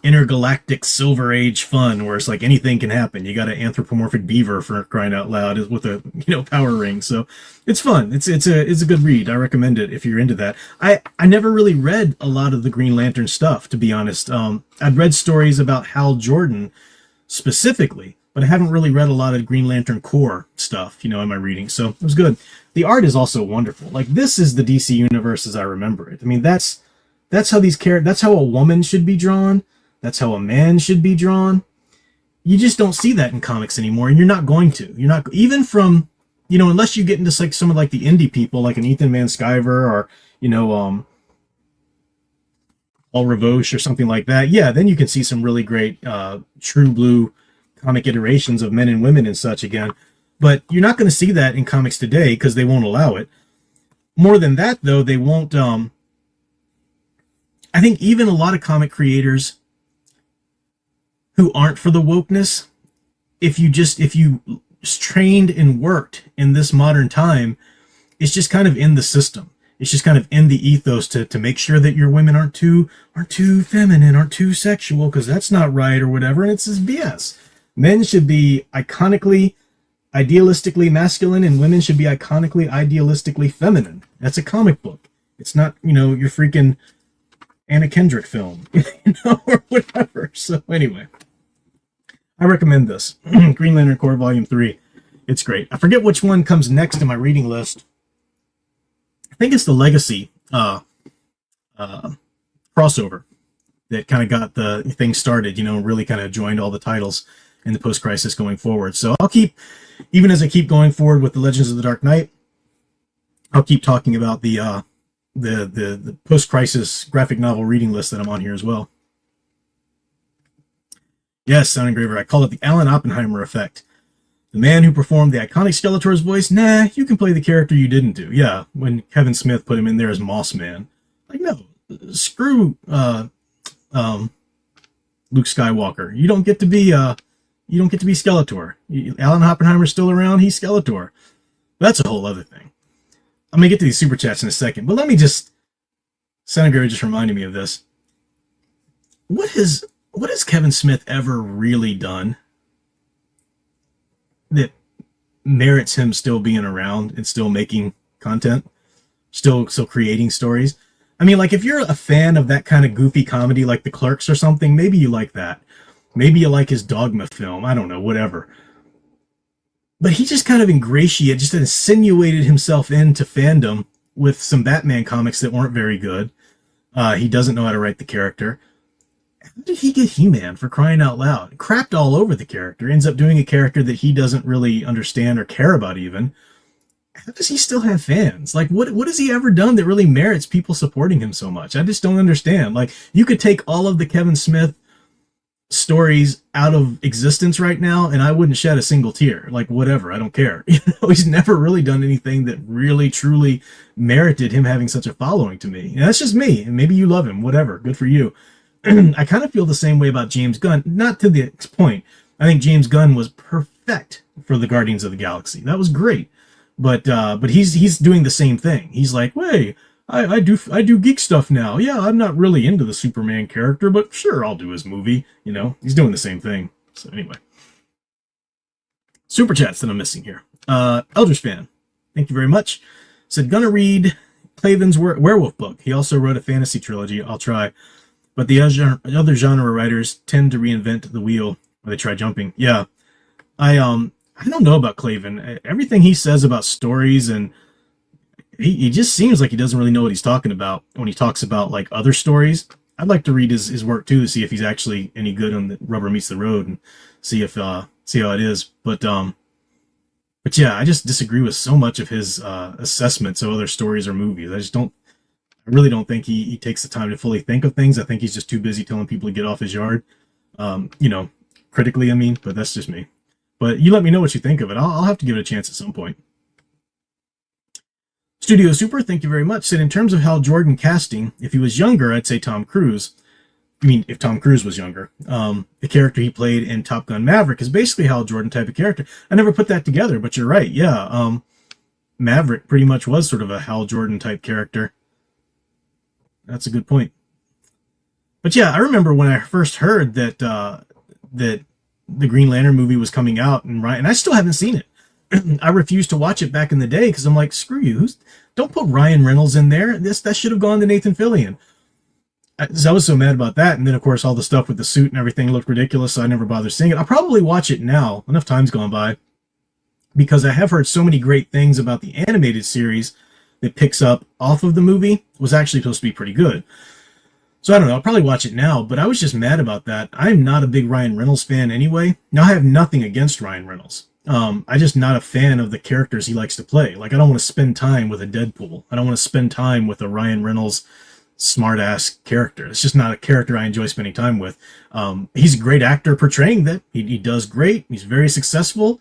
intergalactic Silver Age fun, where it's like anything can happen. You got an anthropomorphic beaver, for crying out loud, with a power ring. So it's fun. It's a good read. I recommend it if you're into that. I never really read a lot of the Green Lantern stuff, to be honest. I'd read stories about Hal Jordan specifically, but I haven't really read a lot of Green Lantern Corps stuff, in my reading. So it was good. The art is also wonderful. Like, this is the DC universe as I remember it. I mean, that's how that's how a woman should be drawn. That's how a man should be drawn. You just don't see that in comics anymore, and you're not going to. You're not, even from, unless you get into like some of like the indie people, like an Ethan Van Sciver or, Paul Ravoche or something like that. Yeah, then you can see some really great true blue comic iterations of men and women and such again. But you're not going to see that in comics today because they won't allow it. More than that, though, they won't. I think even a lot of comic creators who aren't for the wokeness, if you trained and worked in this modern time, it's just kind of in the system. It's just kind of in the ethos to make sure that your women aren't too feminine, aren't too sexual, because that's not right or whatever. And it's just BS. Men should be iconically, idealistically masculine, and women should be iconically, idealistically feminine. That's a comic book. It's not, your freaking Anna Kendrick film, or whatever. So anyway, I recommend this. Green Lantern Corps Volume 3. It's great. I forget which one comes next in my reading list. I think it's the Legacy crossover that kind of got the thing started, really kind of joined all the titles in the post-crisis going forward. So I'll keep, even as I keep going forward with the Legends of the Dark Knight, I'll keep talking about the post-crisis graphic novel reading list that I'm on here as well. Yes, Sound Engraver, I call it the Alan Oppenheimer effect. The man who performed the iconic Skeletor's voice, nah, you can play the character you didn't do. Yeah, when Kevin Smith put him in there as Moss Man. Like, no, screw Luke Skywalker. You don't get to be Skeletor. Alan Oppenheimer's still around, he's Skeletor. That's a whole other thing. I'm gonna get to these super chats in a second, but let me just, Sound Engraver just reminded me of this. What has Kevin Smith ever really done that merits him still being around and still making content, still creating stories? I mean, like, if you're a fan of that kind of goofy comedy like The Clerks or something, maybe you like that. Maybe you like his Dogma film. I don't know, whatever. But he just kind of just insinuated himself into fandom with some Batman comics that weren't very good. He doesn't know how to write the character. How did he get He-Man, for crying out loud? Crapped all over the character. Ends up doing a character that he doesn't really understand or care about even. How does he still have fans? Like, what has he ever done that really merits people supporting him so much? I just don't understand. Like, you could take all of the Kevin Smith stories out of existence right now, and I wouldn't shed a single tear. Like, whatever, I don't care. He's never really done anything that really, truly merited him having such a following to me. And that's just me. And maybe you love him. Whatever. Good for you. I kind of feel the same way about James Gunn. Not to the point. I think James Gunn was perfect for the Guardians of the Galaxy. That was great. But he's doing the same thing. He's like, hey, I do geek stuff now. Yeah, I'm not really into the Superman character, but sure, I'll do his movie. He's doing the same thing. So anyway, super chats that I'm missing here. Eldridge fan, thank you very much. Said gonna read Clavin's werewolf book. He also wrote a fantasy trilogy. I'll try. But the other genre writers tend to reinvent the wheel when they try jumping. Yeah, I don't know about Clavin. Everything he says about stories, and he just seems like he doesn't really know what he's talking about when he talks about like other stories. I'd like to read his work too to see if he's actually any good on the Rubber Meets the Road and see how it is. But yeah, I just disagree with so much of his assessments of other stories or movies. I really don't think he takes the time to fully think of things. I think he's just too busy telling people to get off his yard. Critically, I mean, but that's just me. But you let me know what you think of it. I'll have to give it a chance at some point. Studio Super, thank you very much. Said, in terms of Hal Jordan casting, if he was younger, I'd say Tom Cruise. I mean, if Tom Cruise was younger. The character he played in Top Gun Maverick is basically Hal Jordan type of character. I never put that together, but you're right. Yeah, Maverick pretty much was sort of a Hal Jordan type character. That's a good point. But yeah, I remember when I first heard that the Green Lantern movie was coming out, and I still haven't seen it. I refused to watch it back in the day because I'm like, screw you. Don't put Ryan Reynolds in there. That should have gone to Nathan Fillion. I was so mad about that. And then, of course, all the stuff with the suit and everything looked ridiculous, so I never bothered seeing it. I'll probably watch it now. Enough time's gone by. Because I have heard so many great things about the animated series that picks up off of the movie. Was actually supposed to be pretty good. So I don't know, I'll probably watch it now, but I was just mad about that. I'm not a big Ryan Reynolds fan anyway. Now, I have nothing against Ryan Reynolds. I'm just not a fan of the characters he likes to play. Like, I don't want to spend time with a Deadpool. I don't want to spend time with a Ryan Reynolds smart-ass character. It's just not a character I enjoy spending time with. He's a great actor portraying that. He does great. He's very successful.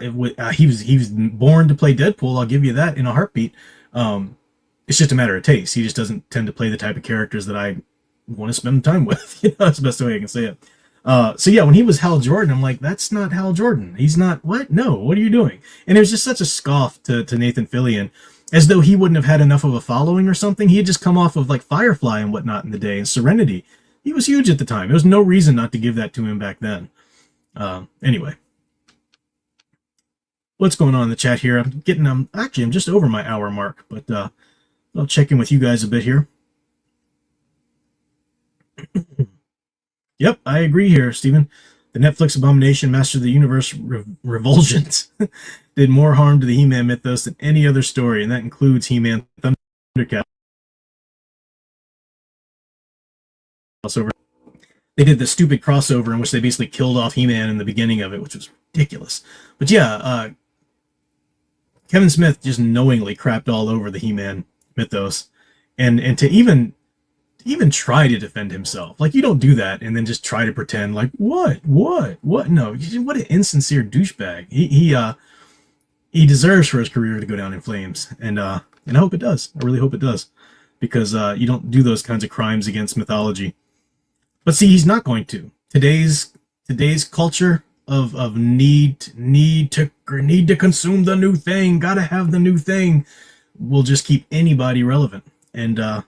He was born to play Deadpool, I'll give you that in a heartbeat. It's just a matter of taste. He just doesn't tend to play the type of characters that I want to spend time with. That's the best way I can say it. So yeah, when he was Hal Jordan, I'm like, that's not Hal Jordan. He's not, what? No, what are you doing? And it was just such a scoff to Nathan Fillion. as though he wouldn't have had enough of a following or something. He had just come off of like Firefly and whatnot in the day, and Serenity. He was huge at the time. There was no reason not to give that to him back then. Anyway, what's going on in the chat here? I'm just over my hour mark, but I'll check in with you guys a bit here. Yep, I agree here, Stephen. The Netflix abomination, Master of the Universe Revulsions did more harm to the He-Man mythos than any other story, and that includes He-Man Thundercat. Crossover. They did the stupid crossover in which they basically killed off He-Man in the beginning of it, which was ridiculous. But yeah, Kevin Smith just knowingly crapped all over the He-Man mythos, and to even try to defend himself. Like, you don't do that and then just try to pretend like, what? No, what an insincere douchebag. He deserves for his career to go down in flames, and I hope it does. I really hope it does, because you don't do those kinds of crimes against mythology. But see, he's not going to. Today's culture of need to consume the new thing, gotta have the new thing, will just keep anybody relevant, and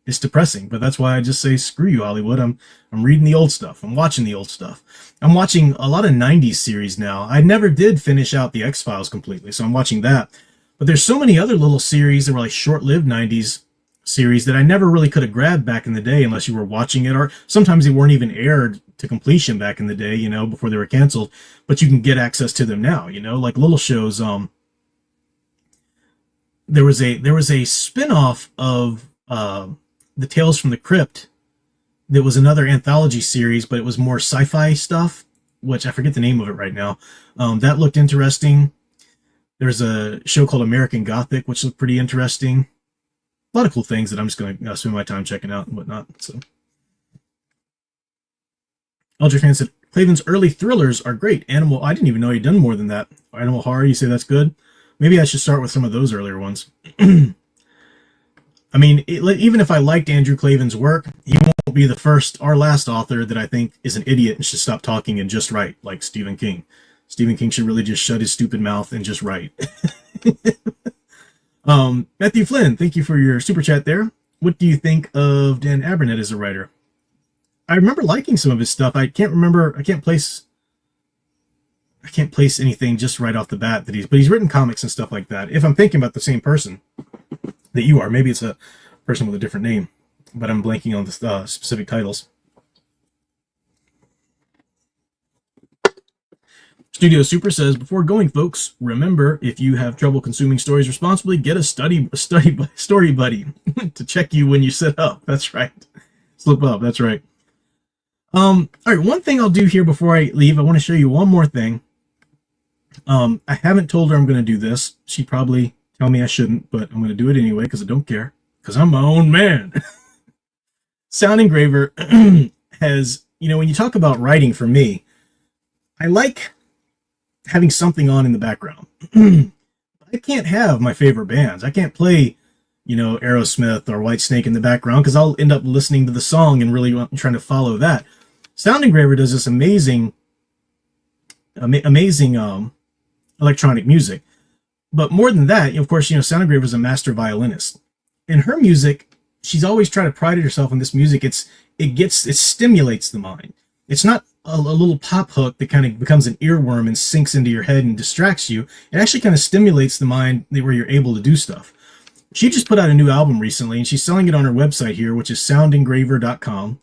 it's depressing. But that's why I just say screw you, Hollywood. I'm reading the old stuff. I'm watching the old stuff. I'm watching a lot of 90s series now. I never did finish out the X-Files completely, so I'm watching that. But there's so many other little series that were like short-lived 90s series that I never really could have grabbed back in the day unless you were watching it, or sometimes they weren't even aired to completion back in the day, before they were canceled. But you can get access to them now, like little shows. There was a spin-off of the Tales from the Crypt that was another anthology series, but it was more sci-fi stuff, which I forget the name of it right now. That looked interesting. There's a show called American Gothic, which looked pretty interesting. A lot of cool things that I'm just going to spend my time checking out and whatnot. So, Aldrich Fan said, Claven's early thrillers are great. Animal, I didn't even know he'd done more than that. Animal Horror, you say that's good? Maybe I should start with some of those earlier ones. I mean, even if I liked Andrew Claven's work, he won't be the first or last author that I think is an idiot and should stop talking and just write, like Stephen King. Stephen King should really just shut his stupid mouth and just write. Matthew Flynn, thank you for your super chat there. What do you think of Dan Abernethy as a writer? I remember liking some of his stuff. I can't place anything just right off the bat but he's written comics and stuff like that. If I'm thinking about the same person that you are, maybe it's a person with a different name, but I'm blanking on the specific titles. Studio Super says, before going, folks, remember, if you have trouble consuming stories responsibly, get a story buddy to check you when you sit up. That's right. Slip up. That's right. All right. One thing I'll do here before I leave, I want to show you one more thing. I haven't told her I'm going to do this. She'd probably tell me I shouldn't, but I'm going to do it anyway because I don't care, because I'm my own man. Sound Engraver has, when you talk about writing for me, I like having something on in the background. I can't have my favorite bands. I can't play, Aerosmith or Whitesnake in the background because I'll end up listening to the song and really trying to follow that. Sound Engraver does this amazing electronic music. But more than that, of course, Sound Engraver is a master violinist. In her music, she's always tried to pride herself on this music. It stimulates the mind. It's not a little pop hook that kind of becomes an earworm and sinks into your head and distracts you. It actually kind of stimulates the mind where you're able to do stuff. She just put out a new album recently, and she's selling it on her website here, which is soundengraver.com.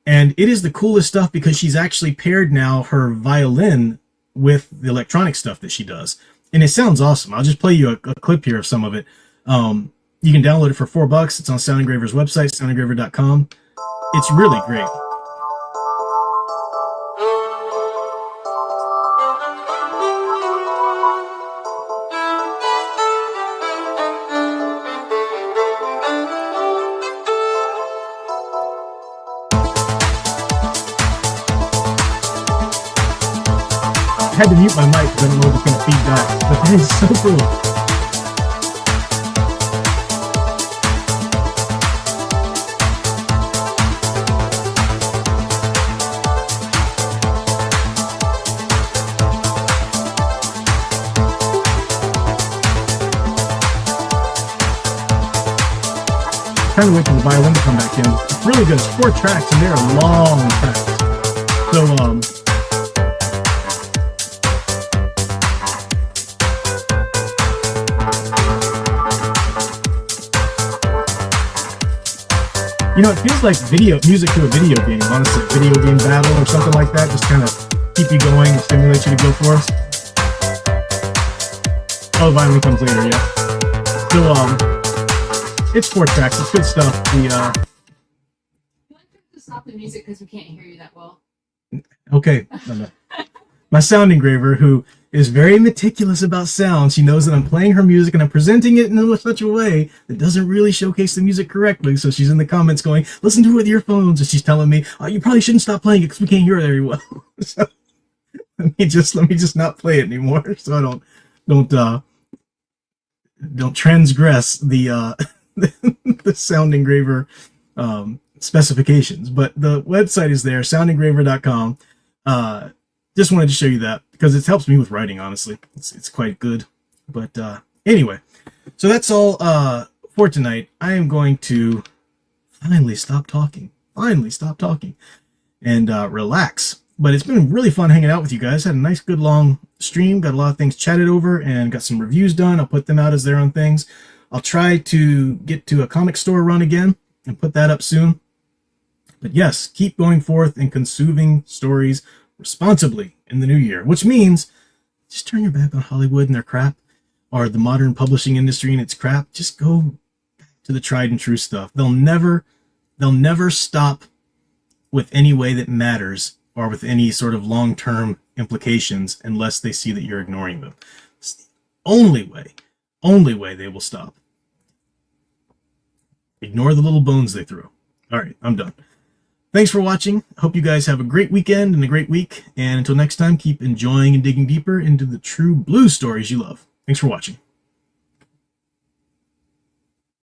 And it is the coolest stuff because she's actually paired now her violin with the electronic stuff that she does. And it sounds awesome. I'll just play you a clip here of some of it. You can download it for $4. It's on Sound Engraver's website, soundengraver.com. It's really great. I had to mute my mic because I don't know if it's going to feed back, but that is so cool. kind of wait for the violin to come back in. It's really good. It's 4 tracks, and they're long tracks. So, you know, it feels like music to a video game, honestly. A video game battle or something like that. Just kind of keep you going and stimulate you to go for us. Oh, the violin comes later, yeah. So, it's 4 tracks. It's good stuff. You want to stop the music because we can't hear you that well. Okay. No. My sound engraver, who is very meticulous about sound, she knows that I'm playing her music and I'm presenting it in such a way that doesn't really showcase the music correctly. So she's in the comments going, listen to it with earphones. And she's telling me, oh, you probably shouldn't stop playing it because we can't hear it very well. So let me just not play it anymore. So I don't transgress the the sound engraver specifications. But the website is there, soundengraver.com. Just wanted to show you that because it helps me with writing, honestly. It's quite good. But anyway, so that's all for tonight. I am going to finally stop talking and relax. But it's been really fun hanging out with you guys. Had a nice, good, long stream. Got a lot of things chatted over and got some reviews done. I'll put them out as their own things. I'll try to get to a comic store run again and put that up soon. But yes, keep going forth and consuming stories responsibly in the new year, which means just turn your back on Hollywood and their crap, or the modern publishing industry and its crap. Just go to the tried and true stuff. They'll never stop with any way that matters or with any sort of long-term implications unless they see that you're ignoring them. It's the only way they will stop. Ignore the little bones they throw. All right, I'm done. Thanks for watching. Hope you guys have a great weekend and a great week. And until next time, keep enjoying and digging deeper into the true blue stories you love. Thanks for watching.